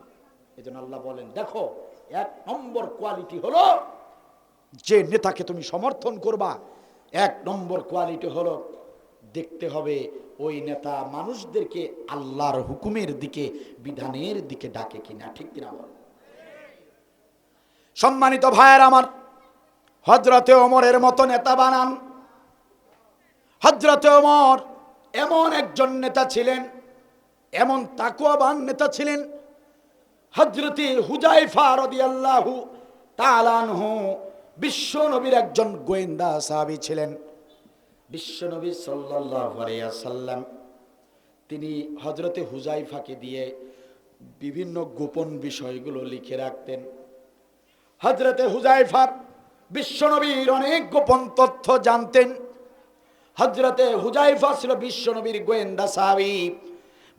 এজন্য আল্লাহ বলেন, দেখো 1 নম্বর কোয়ালিটি হলো যে নেতাকে তুমি সমর্থন করবা, 1 নম্বর কোয়ালিটি হলো দেখতে হবে ওই নেতা মানুষদেরকে আল্লাহর হুকুমের দিকে, বিধানের দিকে ডাকে কিনা। ঠিক কিনা বল? সম্মানিত ভাইয়ের আমার, হযরতে ওমরের মতো নেতা বানান। হযরতে ওমর এমন একজন নেতা ছিলেন, এমন তাকওয়াবান নেতা ছিলেন। হযরতে হুযায়ফা রাদিয়াল্লাহু তাআলা আনহু বিশ্ব নবীর একজন গোয়েন্দা সাহাবী ছিলেন। বিশ্ব নবী সাল্লাল্লাহু আলাইহি ওয়াসাল্লাম তিনি হযরতে হুযায়ফাকে দিয়ে বিভিন্ন গোপন বিষয়গুলো লিখে রাখতেন। হযরতে হুযায়ফা বিশ্ব নবীর অনেক গোপন তথ্য জানতেন। হযরতে হুযায়ফা ছিল বিশ্ব নবীর গোয়েন্দা সাহাবী।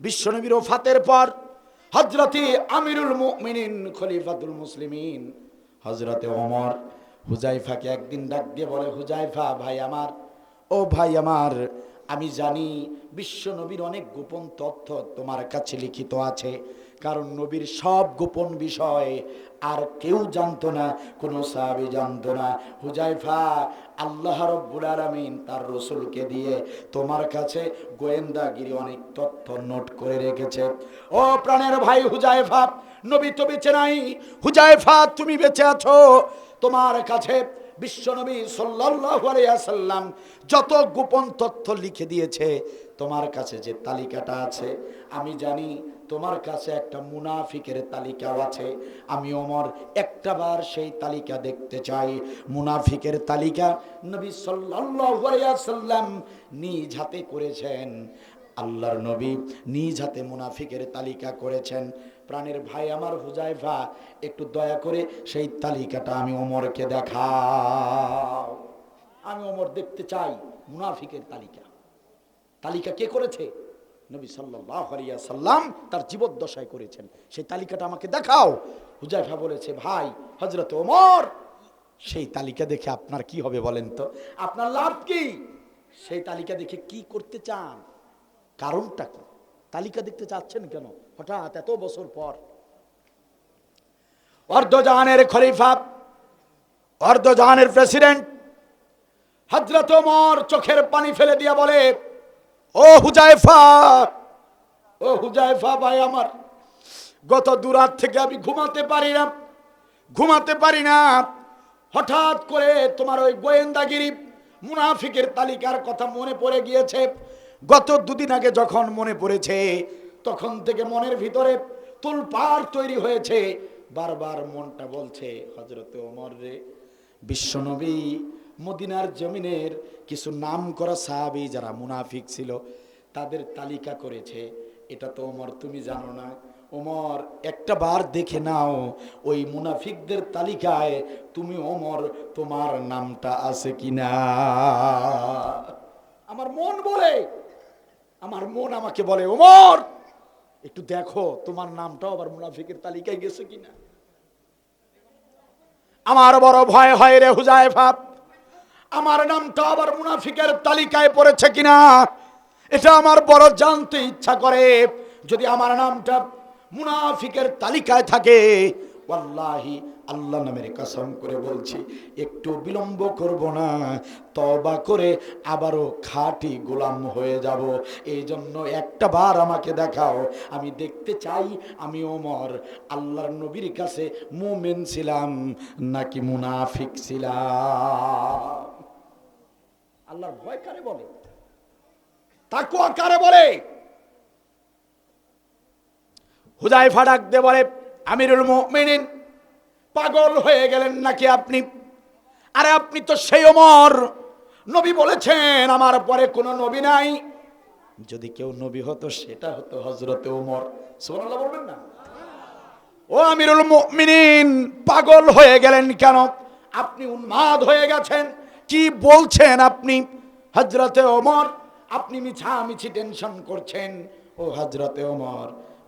বিশ্ব নবীর ওফাতের পর হযরতে আমিরুল মুমিনিন খলিফাতুল মুসলিমিন হযরতে ওমর হুযায়ফাকে একদিন ডাক দিয়ে বলে, হুযায়ফা ভাই আমার, ও ভাই আমার, আমি জানি বিশ্ব নবীর অনেক গোপন তথ্য তোমার কাছে লিখিত আছে, কারণ নবীর সব গোপন বিষয় আর কেউ জানতো না, কোনো সাহাবী জানতো না। হুযায়ফা, আল্লাহ রাব্বুল আলামিন তার রাসূলকে দিয়ে তোমার কাছে গোয়েন্দাগিরি অনেক তথ্য নোট করে রেখেছে। ও প্রাণের ভাই হুযায়ফা, নবী তো বেঁচে নাই, হুযায়ফা তুমি বেঁচে আছো, তোমার কাছে বিশ্বনবী সাল্লাল্লাহু আলাইহি ওয়াসাল্লাম যত গোপন তথ্য লিখে দিয়েছে, তোমার কাছে যে তালিকাটা আছে, আমি জানি তোমার কাছে একটা মুনাফিকের তালিকাও আছে। আমি ওমর একটাবার সেই তালিকা দেখতে চাই। মুনাফিকের তালিকা নবী সাল্লাল্লাহু আলাইহি ওয়াসাল্লাম নিজ হাতে করেছেন। আল্লাহর নবী নিজ হাতে মুনাফিকের তালিকা করেছেন। প্রাণের ভাই আমার হুযায়ফা, একটু দয়া করে সেই তালিকাটা আমি ওমরকে দেখাও। আমি ওমর দেখতে চাই মুনাফিকের তালিকা। তালিকা কে করেছে? নবী সাল্লাল্লাহু আলাইহি ওয়াসাল্লাম তার জীবদ্দশায় করেছেন। সেই তালিকাটা আমাকে দেখাও। হুযায়ফা বলেছে, ভাই হযরত ওমর, সেই তালিকা দেখে আপনার কি হবে বলেন তো? আপনার লাভ কি? সেই তালিকা দেখে কি করতে চান? কারণটা কি? তালিকা দেখতে চাচ্ছেন কেন হঠাৎ এত বছর পর? অর্ধজাহানের খলিফা, অর্ধজাহানের প্রেসিডেন্ট হযরত ওমর চোখের পানি ফেলে দিয়া বলে, ও হুযায়ফা, ও হুযায়ফা ভাই আমার, গত দুরাত থেকে আমি ঘুমাতে পারি না। হঠাৎ করে তোমার ওই গোয়েন্দাগিরি মুনাফিকের তালিকার কথা মনে পড়ে গিয়েছে। গত দুদিন আগে যখন মনে পড়েছে, তখন থেকে মনের ভিতরে তোলপাড় তৈরি হয়েছে। বারবার মনটা বলছে, হযরতে ওমর রে, বিশ্বনবী মদিনার জমিনের কিছু নাম করা সাহাবী যারা মুনাফিক ছিল তাদের তালিকা করেছে, এটা তো ওমর তুমি জানো না। ওমর একটা বার দেখে নাও ওই মুনাফিকদের তালিকায় তুমি ওমর তোমার নামটা আছে কিনা। আমার মন বলে, আমার মন আমাকে বলে, ওমর একটু দেখো তোমার নামটাও আবার মুনাফিকের তালিকায় গেছে কিনা। আমার বড় ভয় হয় রে হুযায়ফা, আমার নামটা আবার মুনাফিকের তালিকায় পড়েছে কিনা, এটা আমার বড় জানতে ইচ্ছা করে। যদি আমার নামটা মুনাফিকের তালিকায় থাকে, ওয়াল্লাহি আল্লাহ নামের কসম করে বলছি, একটু বিলম্ব করব না, তওবা করে আবারও খাঁটি গোলাম হয়ে যাব। এই জন্য একটা বার আমাকে দেখাও, আমি দেখতে চাই আমি ওমর আল্লাহর নবীর কাছে মুমিন ছিলাম নাকি মুনাফিক ছিলাম। আল্লাহর ভয় কারে বলে? তাকওয়া কারে বলে? হুযায়ফা ডাক দিয়ে বলে, আমিরুল মুমিনিন, পাগল হয়ে গেলেন নাকি আপনি? আরে আপনি তো সেই ওমর, নবী বলেছেন আমার পরে কোনো নবী নাই। যদি কেউ নবী হতো সেটা হতো হযরতে ওমর। সুবহানাল্লাহ বলবেন না? ও আমিরুল মুমিনিন, পাগল হয়ে গেলেন কেন? আপনি উন্মাদ হয়ে গেছেন, কি বলছেন আপনি? হযরতে ওমর, আপনি মিছামিছি টেনশন করছেন। ও হযরতে ওমর,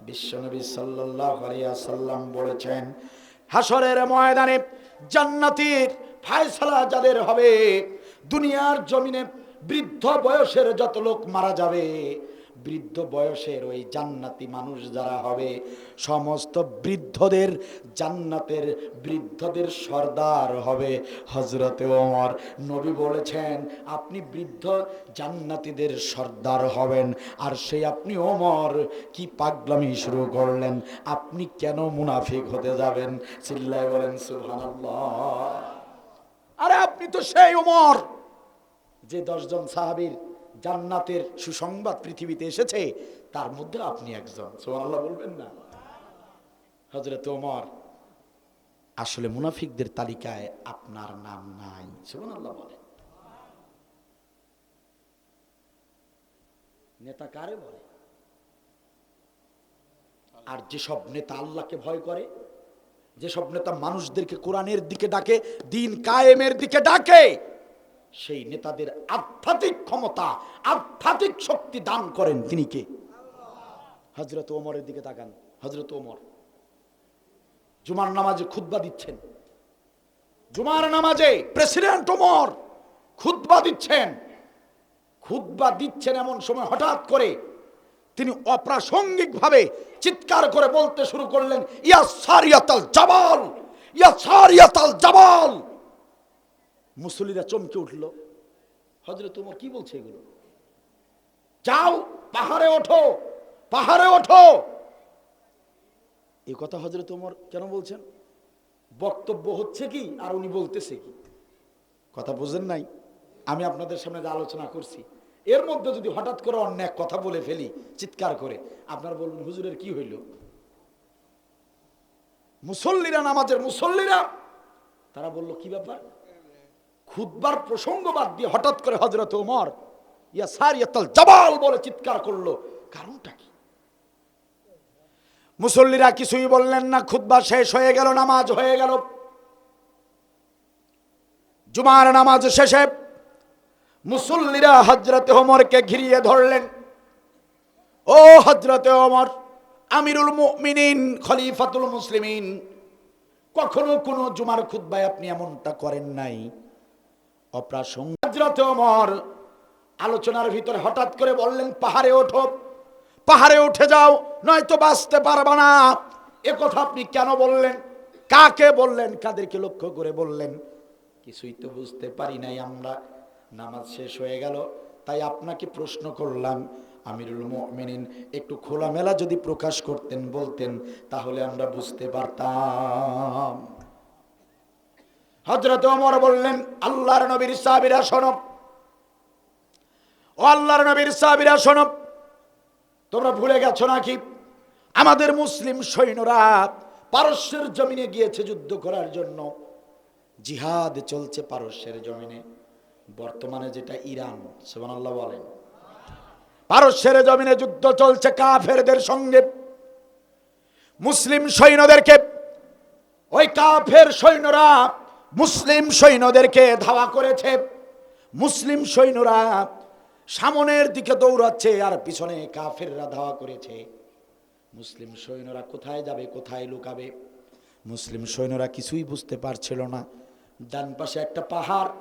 বিশ্বনবী সাল্লাল্লাহু আলাইহি ওয়াসাল্লাম বলেছেন, হাসরের ময়দানে জান্নাতের ফয়সালা যাদের হবে, দুনিয়ার জমিনে বৃদ্ধ বয়সের যত লোক মারা যাবে, বৃদ্ধ বয়সের ওই জান্নাতি মানুষ যারা হবে, সমস্ত বৃদ্ধদের জান্নাতের বৃদ্ধদের সর্দার হবে হযরতে ওমর। নবী বলেছেন আপনি বৃদ্ধ জান্নাতীদের সর্দার হবেন। আর সেই আপনি ওমর কি পাগলামি শুরু করলেন? আপনি কেন মুনাফিক হতে যাবেন? চিল্লায় বলেন সুবহানাল্লাহ। আরে আপনি তো সেই ওমর যে 10 জন সাহাবীর জান্নাতের সুসংবাদ পৃথিবীতে এসেছে, তার মধ্যে আপনি একজন। সুবহানাল্লাহ বলবেন না? হযরত ওমর, আসলে মুনাফিকদের তালিকায় আপনার নাম নাই। সুবহানাল্লাহ বলেন। নেতা কারে বলে? আর যেসব নেতা আল্লাহকে ভয় করে, যেসব নেতা মানুষদেরকে কোরআনের দিকে ডাকে, দিন কায়েমের দিকে ডাকে, সেই নেতাদের আধ্যাত্মিক ক্ষমতা, আধ্যাত্মিক শক্তি দান করেন তিনি কে? হযরত ওমরের দিকে তাকান। হযরত ওমর জুমার নামাজে খুতবা দিচ্ছেন। জুমার নামাজে প্রেসিডেন্ট ওমর খুতবা দিচ্ছেন। খুতবা দিচ্ছেন এমন সময় হঠাৎ করে তিনি অপ্রাসঙ্গিকভাবে চিৎকার করে বলতে শুরু করলেন, ইয়া সারিয়াতাল জাবাল, ইয়া সারিয়াতাল জাবাল। মুসল্লিরা চমকে উঠল। হযরত ওমর কি বলছে এগুলো? যাও পাহাড়ে ওঠো, পাহাড়ে ওঠো। এই কথা হযরত ওমর কেন বলছেন? বক্তব্য হচ্ছে কি আর উনি বলতেছে কি? কথা বুঝেন নাই? আমি আপনাদের সামনে যে আলোচনা করছি, এর মধ্যে যদি হঠাৎ করে অন্য এক কথা বলে ফেলি চিৎকার করে, আপনারা বলবেন হুজুরের কি হইল? মুসল্লিরা, নামাজের মুসল্লিরা, তারা বলল কি ব্যাপার? খুতবার প্রসঙ্গ বাদ দিয়ে হঠাৎ করে হযরত ওমর ইয়া সারিয়াতাল জাবাল বলে চিৎকার করলো। কারণটা কি? মুসল্লিরা কিছুই বললেন না। খুতবা শেষ হয়ে গেল, নামাজ হয়ে গেল। জুমার নামাজ শেষে মুসল্লিরা হযরত ওমরকে ঘিরিয়ে ধরলেন। ও হযরত ওমর, আমিরুল মুমিনিন, খলিফাতুল মুসলিমিন, কখনো কোনো জুমার খুতবায় আপনি এমনটা করেন নাই। অপ্রাসঙ্গিক হযরত ওমর আলোচনার ভিতরে হঠাৎ করে বললেন, পাহাড়ে ওঠো, পাহাড়ে উঠে যাও, নয়তো বাঁচতে পারবে না। এ কথা আপনি কেন বললেন? কাকে বললেন? কাদেরকে লক্ষ্য করে বললেন? কিছুই তো বুঝতে পারি নাই আমরা। নামাজ শেষ হয়ে গেল, তাই আপনাকে প্রশ্ন করলাম। আমিরুল মুমিনিন একটু খোলামেলা যদি প্রকাশ করতেন, বলতেন, তাহলে আমরা বুঝতে পারতাম। হযরত ওমর বললেন, আল্লাহর নবীর সাহাবীরা শোনো, ও আল্লাহর নবীর সাহাবীরা শোনো, তোমরা ভুলে গেছো নাকি আমাদের মুসলিম সৈন্যরা পারস্যের জমিনে গিয়েছে যুদ্ধ করার জন্য। জিহাদ চলছে পারস্যের জমিনে, বর্তমানে যেটা ইরান। সুবহানাল্লাহ বলেন। পারস্যের জমিনে যুদ্ধ চলছে কাফেরদের সঙ্গে। মুসলিম সৈন্যদেরকে, ওই কাফের সৈন্যরা মুসলিম সৈন্যদেরকে ধাওয়া করেছে। মুসলিম সৈন্যরা সামনের দিকে দৌড়াচ্ছে আর পিছনে কাফেররা ধাওয়া করেছে। মুসলিম সৈন্যরা কোথায় যাবে, কোথায় লুকাবে? মুসলিম সৈন্যরা কিছুই বুঝতে পারছিল না। ডান পাশে একটা পাহাড়,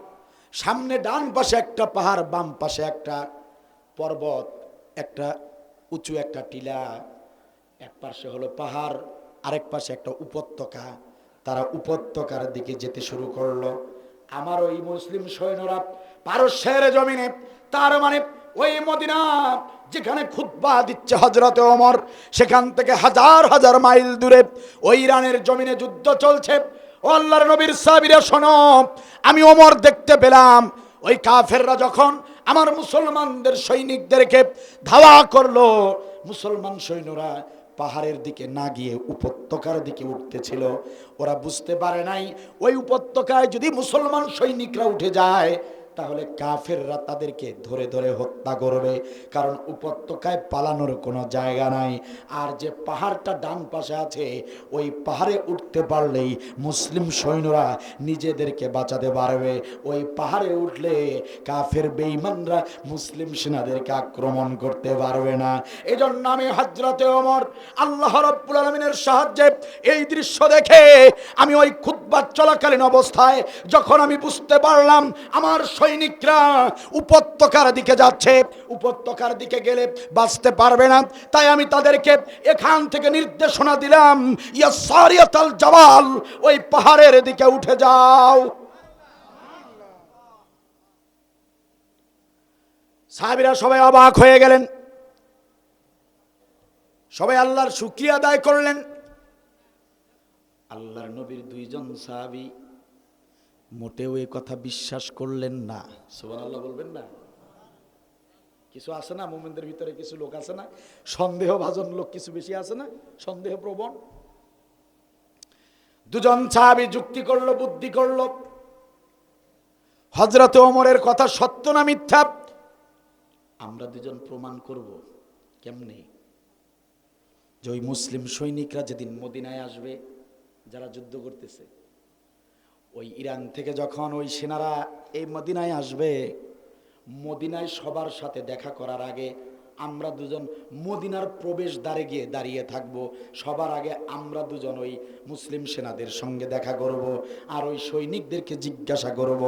সামনে ডান পাশে একটা পাহাড়, বাম পাশে একটা পর্বত, একটা উঁচু একটা টিলা। এক পাশে হলো পাহাড়, আরেক পাশে একটা উপত্যকা। তারা উপত্যকার দিকে যেতে শুরু করলো। আমার ওই মুসলিম সৈন্যরা পারস্যের জমিনে, তার মানে ওই মদিনা যেখানে খুতবা দিচ্ছে হযরত ওমর, সেখান থেকে হাজার হাজার মাইল দূরে ওই ইরানের জমিনে যুদ্ধ চলছে। ও আল্লাহর নবীর সাহাবীরা শোনো, আমি ওমর দেখতে পেলাম ওই কাফেররা যখন আমার মুসলমানদের সৈনিকদেরকে ধাওয়া করলো, মুসলমান সৈন্যরা পাহাড়ের দিকে না গিয়ে উপত্যকার দিকে উঠতেছিল। ওরা বুঝতে পারে নাই ওই উপত্যকায় যদি মুসলমান সৈনিকরা উঠে যায়, তাহলে কাফেররা তাদেরকে ধরে ধরে হত্যা করবে, কারণ উপত্যকায় পালানোর কোনো জায়গা নাই। আর যে পাহাড়টা ডান পাশে আছে, ওই পাহাড়ে উঠতে পারলেই মুসলিম সৈন্যরা নিজেদেরকে বাঁচাতে পারবে। ওই পাহাড়ে উঠলে কাফের বেঈমানরা মুসলিম সেনাদেরকে আক্রমণ করতে পারবে না। এজন্য আমি হযরতে ওমর আল্লাহ রাব্বুল আলামিনের সাহায্যে এই দৃশ্য দেখে আমি ওই খুতবা চলাকালীন অবস্থায় যখন আমি বুঝতে পারলাম আমার সৈনিকরা উপত্যকার দিকে যাচ্ছে, উপত্যকার দিকে গেলে বাঁচতে পারবে না, তাই আমি তাদেরকে এখান থেকে নির্দেশনা দিলাম, ইয়া সারিয়াতাল জাবাল, ওই পাহাড়ের দিকে উঠে যাও। সাহাবীরা সবাই অবাক হয়ে গেলেন, সবাই আল্লাহর শুকরিয়া আদায় করলেন। আল্লাহর নবীর দুইজন সাহাবী মোটেও এই কথা বিশ্বাস করলেন না। সুবহানাল্লাহ বলবেন না? কিছু আছে না মুমিনদের ভিতরে, কিছু লোক আছে না সন্দেহভাজন লোক, কিছু বেশি আছে না সন্দেহ প্রবণ। দুজন সাহাবী যুক্তি করলো, বুদ্ধি করলো, হযরত ওমরের কথা সত্য না মিথ্যা আমরা দুজন প্রমাণ করব। কেমনে? যে ওই মুসলিম সৈনিকরা যেদিন মদিনায় আসবে, যারা যুদ্ধ করতেছে, ওই ইরান থেকে যখন ওই সেনারা এই মদিনায় আসবে, মদিনায় সবার সাথে দেখা করার আগে আমরা দুজন মদিনার প্রবেশ দ্বারে গিয়ে দাঁড়িয়ে থাকব। সবার আগে আমরা দুজন ওই মুসলিম সেনাদের সঙ্গে দেখা করব, আর ওই সৈনিকদেরকে জিজ্ঞাসা করব,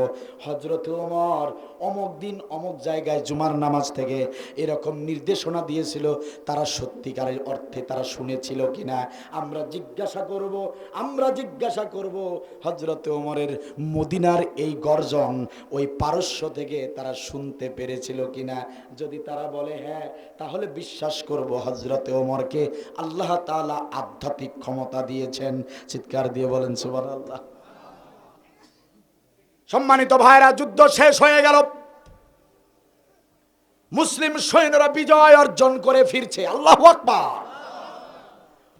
হযরত ওমর অমুক দিন অমুক জায়গায় জুমার নামাজ থেকে এরকম নির্দেশনা দিয়েছিল, তারা সত্যিকারের অর্থে তারা শুনেছিল কিনা আমরা জিজ্ঞাসা করব। আমরা জিজ্ঞাসা করব হযরত ওমরের মদিনার এই গর্জন ওই পারস্য থেকে তারা শুনতে পেরেছিল কিনা। যদি তারা বলে হ্যাঁ, তাহলে বিশ্বাস করব হযরত ওমরকে আল্লাহ তাআলা আধ্যাত্মিক ক্ষমতা দিয়েছেন। চিৎকার দিয়ে বলেন সুবহানাল্লাহ। সম্মানিত ভাইরা, যুদ্ধ শেষ হয়ে গেল, মুসলিম সৈন্যরা বিজয় অর্জন করে ফিরছে। আল্লাহু আকবার।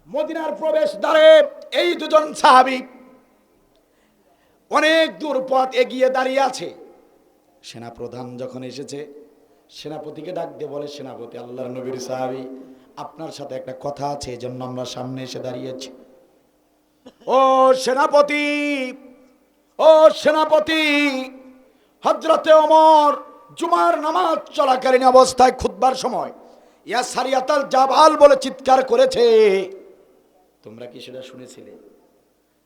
মদিনার প্রবেশ দ্বারে এই দুজন সাহাবী অনেক দূর পথ এগিয়ে দাঁড়িয়ে আছে। সেনাপ্রধান যখন এসেছে, সেনাপতিকে ডাক দিয়ে বলে, সেনাপতি, আল্লাহর নবীর সাহাবী, আপনার সাথে একটা কথা আছে, এজন্য আমরা সামনে এসে দাঁড়িয়েছি। ও সেনাপতি, ও সেনাপতি, হযরতে ওমর জুমার নামাজ চলাকালীন অবস্থায় খুতবার সময় ইয়া সারিয়াতাল জাবাল বলে চিৎকার করেছে, তোমরা কি সেটা শুনেছিলে?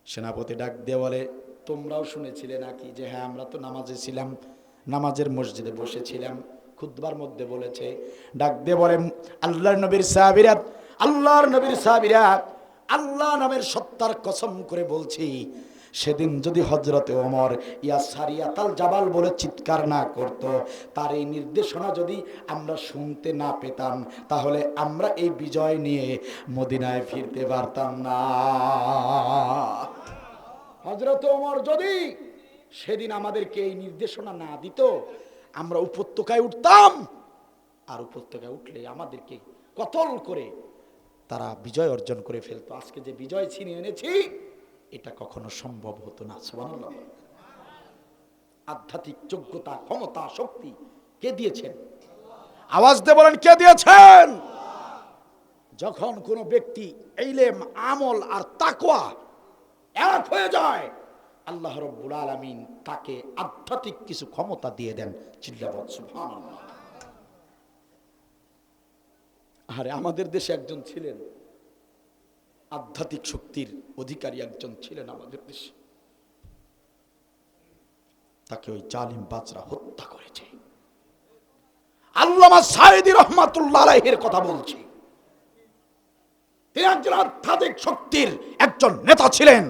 সেনাপতি ডাক দিয়ে বলে, তোমরাও শুনেছিলে নাকি? যে হ্যাঁ, আমরা তো নামাজে ছিলাম, নামাজের মসজিদে বসেছিলাম, খুতবার মধ্যে বলেছে। ডাক দিয়ে বলে, আল্লাহর নবীর সাহাবীরা, আল্লাহর নবীর সাহাবীরা, আল্লাহ নামের সত্তার কসম করে বলছি, সেদিন যদি হযরতে ওমর ইয়া সারিয়াতাল জাবাল বলে চিৎকার না করত, তার এই নির্দেশনা যদি আমরা শুনতে না পেতাম, তাহলে আমরা এই বিজয় নিয়ে মদিনায় ফিরতে পারতাম না। হযরত ওমর যদি সেদিন আমাদেরকে এই নির্দেশনা না দিত, আমরা উপত্যকায় উঠতাম, আর উপত্যকায় উঠলে আমাদেরকে কতল করে তারা বিজয় অর্জন করে ফেলতো। আজকে যে বিজয় ছিনিয়ে এনেছি, এটা কখনো সম্ভব হতো না। সুবহানাল্লাহ। আধ্যাত্মিক যোগ্যতা, ক্ষমতা, শক্তি কে দিয়েছেন? আওয়াজ দিয়ে বলেন, কে দিয়েছেন? যখন কোনো ব্যক্তি ইলম, আমল আর তাকওয়া এক হয়ে যায়, আল্লাহ রাব্বুল আলামিন তাকে আধ্যাত্মিক কিছু ক্ষমতা দিয়ে দেন। চিল্লাবাদ সুবহানাল্লাহ। আরে আমাদের দেশে একজন ছিলেন, আধ্যাত্মিক শক্তির অধিকারী একজন ছিলেন আমাদের দেশে, তাকে ওই জালিম বাজরা হত্যা করেছে। আল্লামা সাঈদী রাহমাতুল্লাহ আলাইহির কথা বলছি। তিনি একজন আধ্যাত্মিক শক্তির একজন নেতা ছিলেন।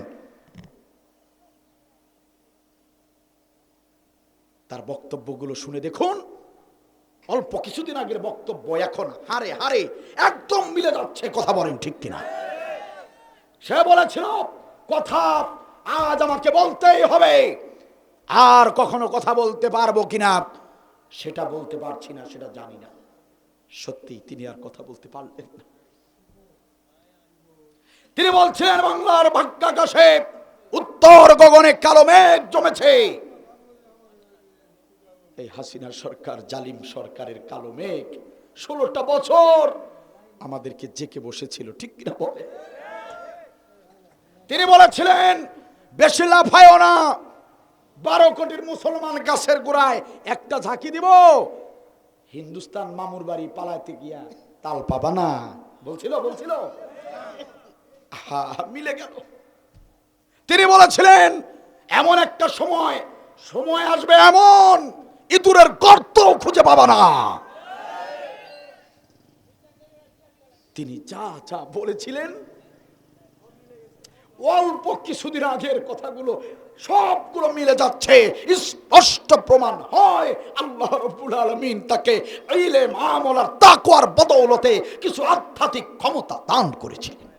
তার বক্তব্যগুলো শুনে দেখুন, অল্প কিছুদিন আগের বক্তব্য এখন হারে হারে একদম মিলে যাচ্ছে। কথা বলেন ঠিক কিনা? সে বলেছিল, কথা আজ আমাকে বলতেই হবে, আর কখনো কথা বলতে পারবো কিনা সেটা বলতে পারছি না, সেটা জানি না। সত্যি তিনি আর কথা বলতে পারলেন না। তিনি বলছিলেন, বাংলার ভাগ্যাকাশে উত্তর গগনে কালো মেঘ জমেছে। এই হাসিনা সরকার, জালিম সরকারের কালো মেঘ 16টা বছর আমাদেরকে জেকে বসেছিল, ঠিক কিনা বলে? তিনি বলেছিলেন, বেশি লাফায়ও না, 12 কোটির মুসলমান গাছের গোড়ায় একটা ঝাঁকি দিব, হিন্দুস্তান মামুর বাড়ি পালাতে গিয়া তাল পাবা না। বলছিল মিলে গেল। তিনি বলেছিলেন, এমন একটা সময় আসবে, এমন ইঁদুরের গর্ত খুঁজে পাবা না। তিনি যা যা বলেছিলেন অল্প কিছুদিন আগের কথাগুলো সবগুলো মিলে যাচ্ছে, স্পষ্ট প্রমাণ হয় আল্লাহ রাব্বুল আলামিন তাকে ইলম, আমল আর তাকওয়ার বদৌলতে কিছু আধ্যাত্মিক ক্ষমতা দান করেছিলেন।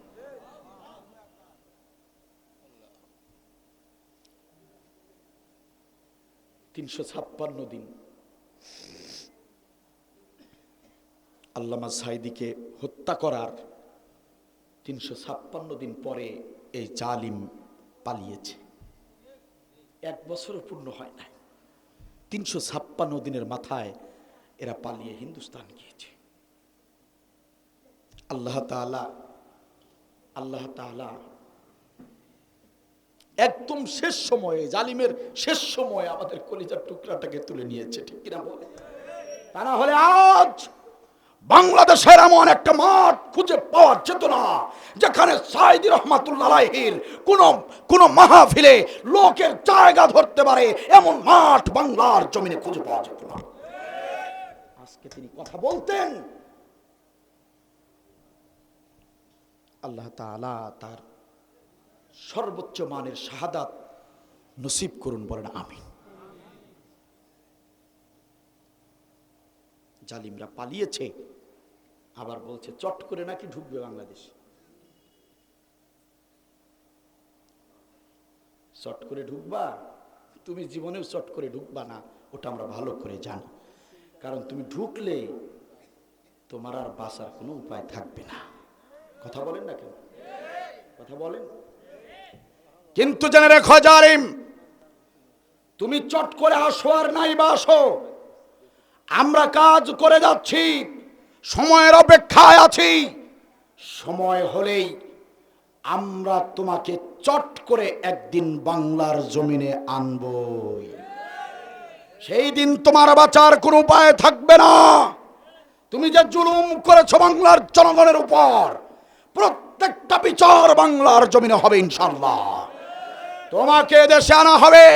তিনশো 356 দিন আল্লামা সাঈদীকে হত্যা করার 356 দিন পরে এই জালিম পালিয়েছে। 1 বছরও পূর্ণ হয় নাই, 356 দিনের মাথায় এরা পালিয়ে হিন্দুস্তান গিয়েছে। আল্লাহ তাআলা একদম শেষ সময়ে, জালিমের শেষ সময়ে আমাদের কলিজার টুকরাটাকে তুলে নিয়েছে, ঠিক কিনা বলে? তা না হলে আজ বাংলাদেশের এমন একটা মাঠ খুঁজে পাওয়া যেত না যেখানে সাঈদী রহমাতুল্লাহ আলাইহির কোন মাহফিলে লোকের জায়গা ধরতে পারে, এমন মাঠ বাংলার জমিনে খুঁজে পাওয়া যেত না। আজকে তিনি কথা বলতেন, আল্লাহ তাআলা তার সর্বোচ্চ মানের শাহাদাত নসিব করুন, বলেন আমিন। জালিমরা পালিয়েছে, আবার বলছে চট করে নাকি ঢুকবে বাংলাদেশ। চট করে ঢুকবা? তুমি জীবনেও চট করে ঢুকবা না, ওটা আমরা ভালো করে জানি। কারণ তুমি ঢুকলে তোমার আর বাঁচার কোনো উপায় থাকবে না। কথা বলেন না কেন? কথা বলেন। কিন্তু জেনে রেখো জালিম, তুমি চট করে আসো আর নাই বা আসো, আমরা কাজ করে যাচ্ছি, সময়ের অপেক্ষায় আছি। সময় হলেই আমরা তোমাকে চট করে একদিন বাংলার জমিনে আনবই। সেই দিন তোমার বাঁচার কোনো উপায় থাকবে না। তুমি যে জুলুম করেছো বাংলার জনগণের উপর, প্রত্যেকটা বিচার বাংলার জমিনে হবে ইনশাআল্লাহ। তোমাকে দেশে আনা হবে,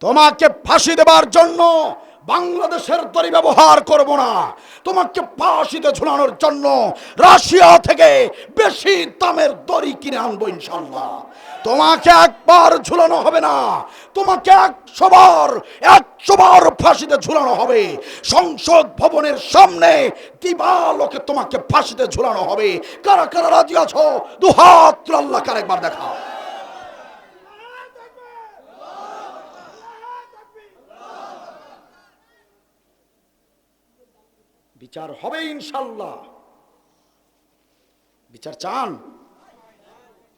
তোমাকে ফাঁসি দেবার জন্য বাংলাদেশের দড়ি ব্যবহার করব না, তোমাকে ফাঁসিতে ঝুলানোর জন্য রাশিয়া থেকে বেশি দামের দড়ি কিনে আনবো ইনশাআল্লাহ। তোমাকে একবার ঝুলানো হবে না, তোমাকে 100 বার ফাঁসিতে ঝুলানো হবে। সংসদ ভবনের সামনে দিবালোকে তোমাকে ফাঁসিতে ঝুলানো হবে। কারা কারা রাজি আছো? দুহাত তুলে আল্লাহকে আরেকবার দেখাও। বিচার হবে ইনশাআল্লাহ। বিচার চান?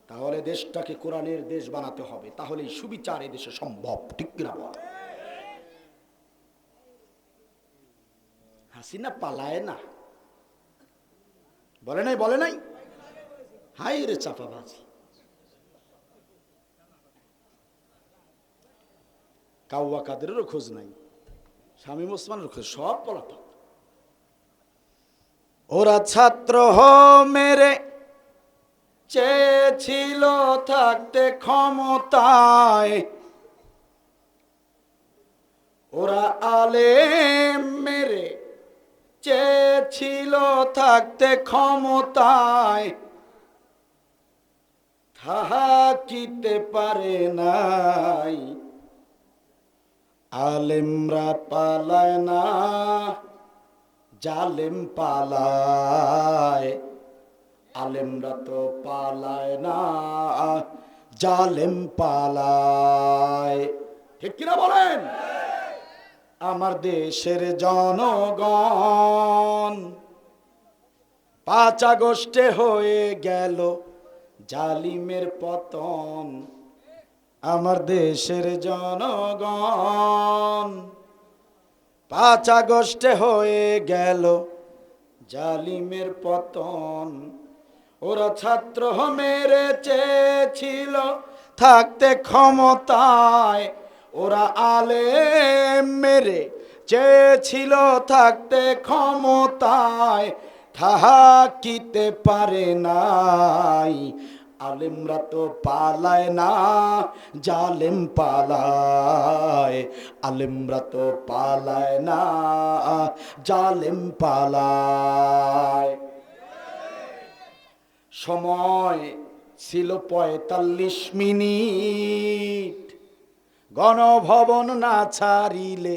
তাহলে দেশটাকে কোরআনের দেশ বানাতে হবে, তাহলেই সুবিচার এই দেশে সম্ভব, ঠিক কিনা বল? হাসিনা পালায় না, বলে নাই? বলে নাই? হাই রে চাপাবাজি। কাউয়া কাদেরেরও খোঁজ নাই, শামীম ওসমানের খোঁজ, সব পলাতক। ওরা ছাত্র মেরে চেয়েছিল থাকতে ক্ষমতায়, ওরা আলেম মেরে চেয়েছিল থাকতে ক্ষমতায়, থাকিতে পারে নাই। আলেমরা পালায় না, জালেম পালায়। আলেমরা তো পালায় না, জালেম পালায়, ঠিক কিনা বলেন? আমার দেশের জনগণ 5 আগস্টে হয়ে গেল জালিমের পতন। আমার দেশের জনগণ 5 আগস্টে হয়ে গেল জালিমের পতন। ওরা ছাত্র মেরে চেয়েছিল থাকতে ক্ষমতায়, ওরা আলেম মেরে চেয়েছিল থাকতে ক্ষমতায়, থাকিতে পারে নাই। আলেমরা তো পালায় না, জালেম পালায়। আলেমরা তো পালায় না, জালেম পালায়। সময় ছিল ৪৫ মিনিট, গণভবন না ছাড়িলে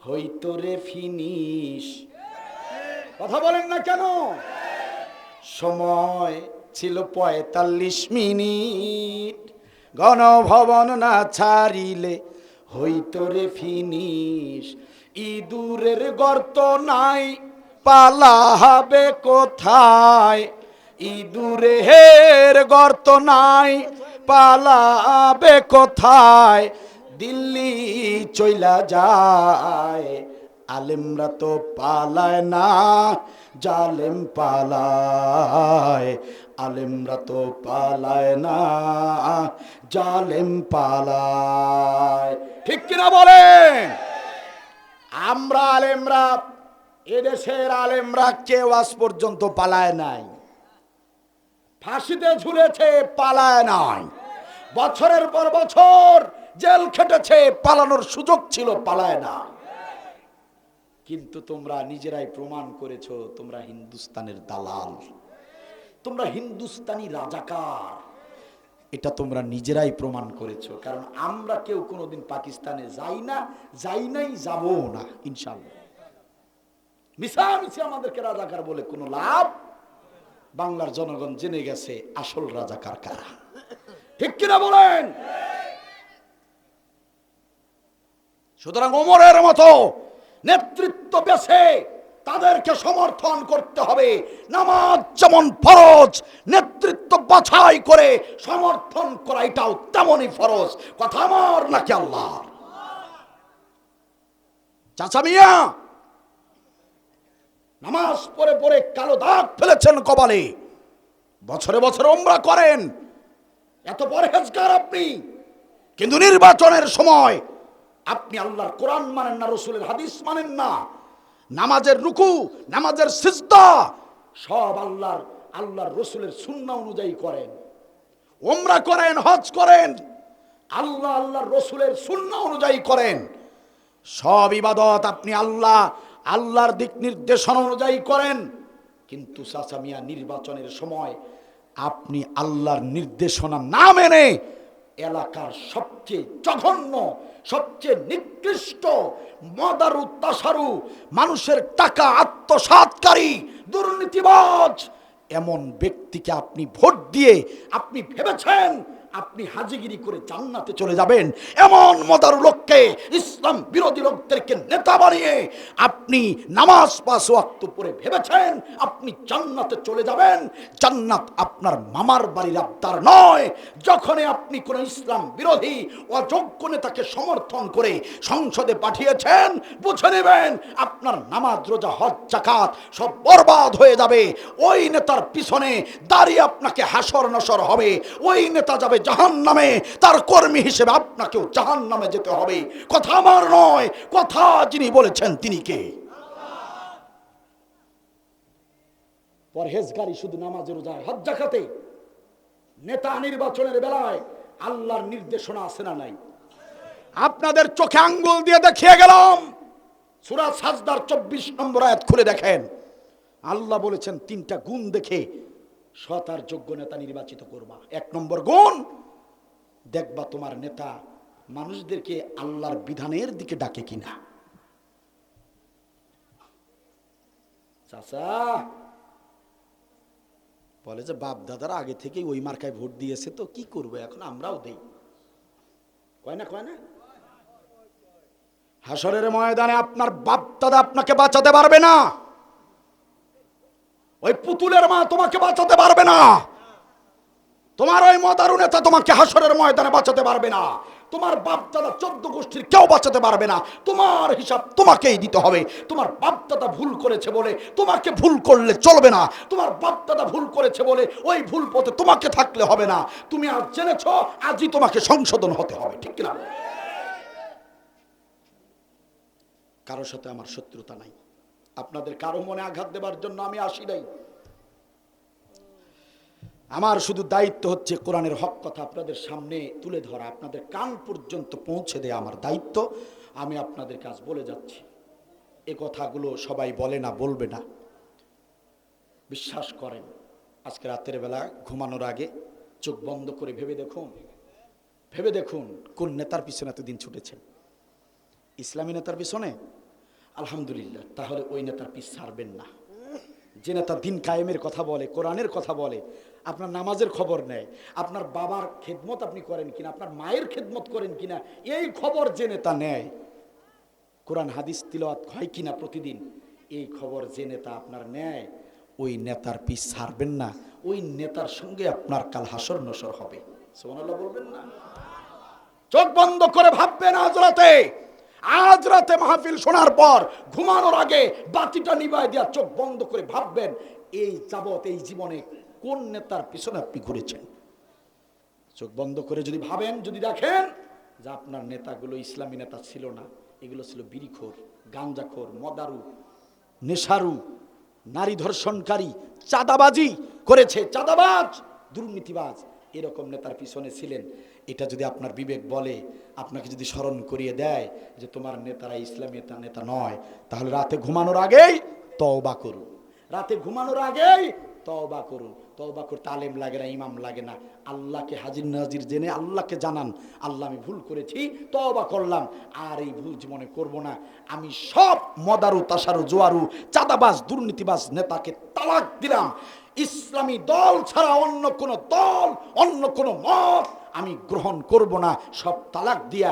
হইতো রে ফিনিশ। কথা বলেন না কেন? সময় ছিল ৪৫ মিনিট, গণভবন না ছাড়িলে হইতো রে ফিনিশ। ইঁদুরের গর্ত নাই, পালাবে কোথায়? ইঁদুরের গর্ত নাই, পালাবে কোথায়? দিল্লি চইলা যায়। আলেমরা তো পালায় না, জালেম পালায়। আলেমরা তো পালায় না, জালেম পালায়। ঠিক কিনা বলেন? আমরা আলেমরা, এদেশের আলেমরা কেউ আজ পর্যন্ত পালায় নাই। ফাঁসিতে ঝুলেছে, পালায় নাই। বছরের পর বছর জেল খেটেছে, পালানোর সুযোগ ছিল, পালায় না। কিন্তু তোমরা নিজেরাই প্রমাণ করেছো তোমরা হিন্দুস্তানের দালাল, তোমরা হিন্দুস্তানি রাজাকার। এটা তোমরা নিজেরাই প্রমাণ করেছো। কারণ আমরা কেউ কোনোদিন পাকিস্তানে যাই না, যাই নাই, যাবো না ইনশাআল্লাহ। মিছামিছি আমাদেরকে রাজাকার বলে কোনো লাভ। বাংলার জনগণ জেনে গেছে আসল রাজাকার কারা। ঠিক কিনা বলেন? সুতরাং ওমরের মতো নেতৃত্ব বেছে তাদেরকে সমর্থন করতে হবে। নামাজ যেমন ফরজ, নেতৃত্ব বাছাই করে সমর্থন করা এটাও তেমনই ফরজ। কথা আমার নাকি আল্লাহ? চাচা মিয়া নামাজ পড়ে পড়ে কালো দাগ ফেলেছেন কপালে, বছরে বছরে উমরা করেন, এত পরহেজগার আপনি, কিন্তু নির্বাচনের সময় আপনি আল্লাহর কোরআন মানেন না, রসুলের হাদিস মানেন না। নামাজের রুকু, নামাজের সিজদা সব আল্লাহর রসুলের সুন্নাহ অনুযায়ী করেন। উমরা করেন, হজ করেন, আল্লাহর রসুলের সুন্নাহ অনুযায়ী করেন। সব ইবাদত আপনি আল্লাহর দিক নির্দেশনা অনুযায়ী করেন। কিন্তু চাচা মিয়া নির্বাচনের সময় আপনি আল্লাহর নির্দেশনা না মেনে এলাকার সবচেয়ে জঘন্য, সবচেয়ে নিকৃষ্ট, মদারু তাসারু, মানুষের টাকা আত্মসাৎকারী, দুর্নীতিবাজ এমন ব্যক্তিকে আপনি ভোট দিয়ে আপনি ভেবেছেন আপনি হাজিগিরি করে জান্নাতে চলে যাবেন। এমন মদারু লোককে, ইসলাম বিরোধী লোকদেরকে নেতা বানিয়ে আপনি নামাজ পাঁচ ওয়াক্ত পড়ে ভেবেছেন আপনি জান্নাতে চলে যাবেন। জান্নাত আপনার মামার বাড়ির আবদার নয়। যখনই আপনি কোন ইসলাম বিরোধী অযোগ্য নেতাকে সমর্থন করে সংসদে পাঠিয়েছেন, বুঝে নেবেন আপনার নামাজ, রোজা, হজ, যাকাত সব বরবাদ হয়ে যাবে। ওই নেতার পিছনে দাঁড়িয়ে আপনাকে হাসর নসর হবে। ওই নেতা যাবে জাহান্নামে, তার কর্মী হিসেবে আপনাকেও জাহান্নামে যেতে হবে। কথা আমার নয়, কথা যিনি বলেছেন তিনি কে? পরহেজগারি শুধু নামাজে, রোজায়, হজ, যাকাতে। নেতা নির্বাচনের বেলায় আল্লাহর নির্দেশনা আছে না নাই? আপনাদের চোখে আঙ্গুল দিয়ে দেখিয়ে গেলাম। সূরা সাজদার 24 নম্বর আয়াত খুলে দেখেন। আল্লাহ বলেছেন তিনটা গুণ দেখে সৎ আর যোগ্য নেতা নির্বাচিত করবা। 1 নম্বর গুণ, দেখবা তোমার নেতা মানুষদেরকে আল্লাহর বিধানের দিকে ডাকে কিনা। চাচা বলে যে বাপ দাদারা আগে থেকেই ওই মার্কায় ভোট দিয়েছে, তো কি করবে এখন আমরাও দেই। কয় না? হাসরের ময়দানে আপনার বাপ দাদা আপনাকে বাঁচাতে পারবে না। ওই পুতুলের মা তোমাকে বাঁচাতে পারবে না। তোমার ওই মদারু নেতা তোমাকে হাসরের ময়দানে বাঁচাতে পারবে না। তোমার বাপ দাদা 14 গোষ্ঠীর কেউ বাঁচাতে পারবে না। তোমার হিসাব তোমাকেই দিতে হবে। তোমার বাপ দাদা ভুল করেছে বলে তোমাকে ভুল করলে চলবে না। তোমার বাপ দাদা ভুল করেছে বলে ওই ভুল পথে তোমাকে থাকলে হবে না। তুমি আজ জেনেছ, আজই তোমাকে সংশোধন হতে হবে। ঠিক কিনা? কারোর সাথে আমার শত্রুতা নাই। আপনাদের কারো মনে আঘাত দেবার জন্য আমি আসি নাই। আমার শুধু দায়িত্ব হচ্ছে কোরআনের হক কথা আপনাদের সামনে তুলে ধরা, আপনাদের কান পর্যন্ত পৌঁছে দেয়া আমার দায়িত্ব। আমি আপনাদের কাজ বলে যাচ্ছি, এ কথাগুলো সবাই বলে না, বলবে না। বিশ্বাস করেন, আজকে রাতের বেলা ঘুমানোর আগে চোখ বন্ধ করে ভেবে দেখুন কোন নেতার পিছনে এতদিন ছুটেছেন। ইসলামী নেতার পিছনে? আলহামদুলিল্লাহ, তাহলে ওই নেতার পিছ ছাড়বেন না। যে নেতা দিন কায়েমের কথা বলে, কোরআনের কথা বলে, আপনার নামাজের খবর নেয়, আপনার বাবার খেদমত আপনি করেন কিনা, আপনার মায়ের খেদমত করেন কিনা, এই খবর যে নেতা নেয়, কোরআন হাদিস তিলাওয়াত হয় কিনা প্রতিদিন, এই খবর যে নেতা আপনার নেয়, ওই নেতার পিছ ছাড়বেন না। ওই নেতার সঙ্গে আপনার কাল হাসর নসর হবে। সুবহানাল্লাহ বলবেন না? চোখ বন্ধ করে ভাববেন, আজ রাতে মাহফিল শোনার পর ঘুমানোর আগে বাতিটা নিভায় দিয়া চোখ বন্ধ করে ভাববেন, এই যাবত এই জীবনে কোন নেতার পিছনে আপনি ঘুরেছেন। চোখ বন্ধ করে যদি ভাবেন, যদি দেখেন যে আপনার নেতাগুলো ইসলামী নেতা ছিল না, এগুলো ছিল বিড়িখোর, গাঞ্জাখোর, মদারু, নেশারু, নারী ধর্ষণকারী, চাঁদাবাজি করেছে, চাঁদাবাজ, দুর্নীতিবাজ, এরকম নেতার পিছনে ছিলেন, এটা যদি আপনার বিবেক বলে, আপনাকে যদি স্মরণ করিয়ে দেয় যে তোমার নেতারা ইসলামী নেতা নয়, তাহলে রাতে ঘুমানোর আগেই তওবা করুন। রাতে ঘুমানোর আগেই তওবা করুন। তওবা করতে আলেম লাগে না, ইমাম লাগে না। আল্লাহকে হাজির নাজির জেনে আল্লাহকে জানান, আল্লাহ আমি ভুল করেছি, তওবা করলাম, আর এই ভুল জীবনে করব না। আমি সব মদারু, তাসারু, জোয়ারু, চাঁদাবাজ, দুর্নীতিবাজ নেতাকে তালাক দিলাম। ইসলামী দল ছাড়া অন্য কোন দল, অন্য কোন মত আমি গ্রহণ করব না। সব তালাক দিয়া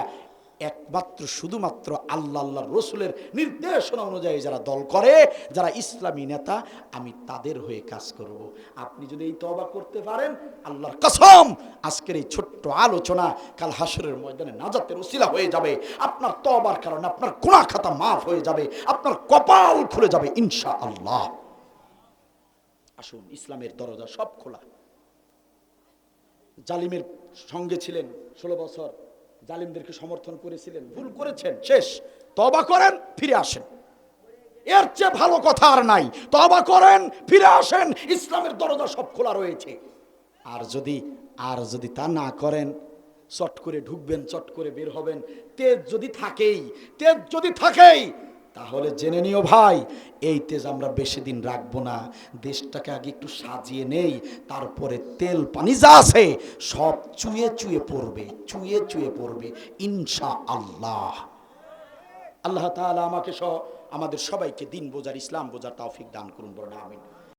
একমাত্র শুধুমাত্র আল্লাহর রসুলের নির্দেশনা অনুযায়ী যারা দল করে, যারা ইসলামী নেতা, আমি তাদের হয়ে কাজ করব। আপনি যদি এই তওবা করতে পারেন, আল্লাহর কসম আজকের এই ছোট্ট আলোচনা কাল হাসরের ময়দানে নাজাতের উসিলা হয়ে যাবে। আপনার তওবার কারণে আপনার গুনাহ খাতা মাফ হয়ে যাবে, আপনার কপাল খুলে যাবে ইনশাআল্লাহ। আসুন, ইসলামের দরজা সব খোলা। জালিমের সঙ্গে ছিলেন 16 বছর, জালিমদেরকে সমর্থন করেছিলেন, ভুল করেছেন, শেষ। তওবা করেন, ফিরে আসেন, এর চেয়ে ভালো কথা আর নাই। তওবা করেন, ফিরে আসেন, ইসলামের দরজা সব খোলা রয়েছে। আর যদি তা না করেন, চট করে ঢুকবেন, চট করে বের হবেন, তেজ যদি থাকেই তাহলে জেনে নিও ভাই, এই তেজ আমরা বেশি দিন রাখবো না। দেশটাকে আগে একটু সাজিয়ে নেই, তারপরে তেল পানি যা আছে সব চুয়ে চুয়ে পড়বে ইনশাআল্লাহ। আল্লাহ তাআলা আমাকে সহ আমাদের সবাইকে দিন বোঝার, ইসলাম বোঝার তৌফিক দান করুন, বলুন আমিন।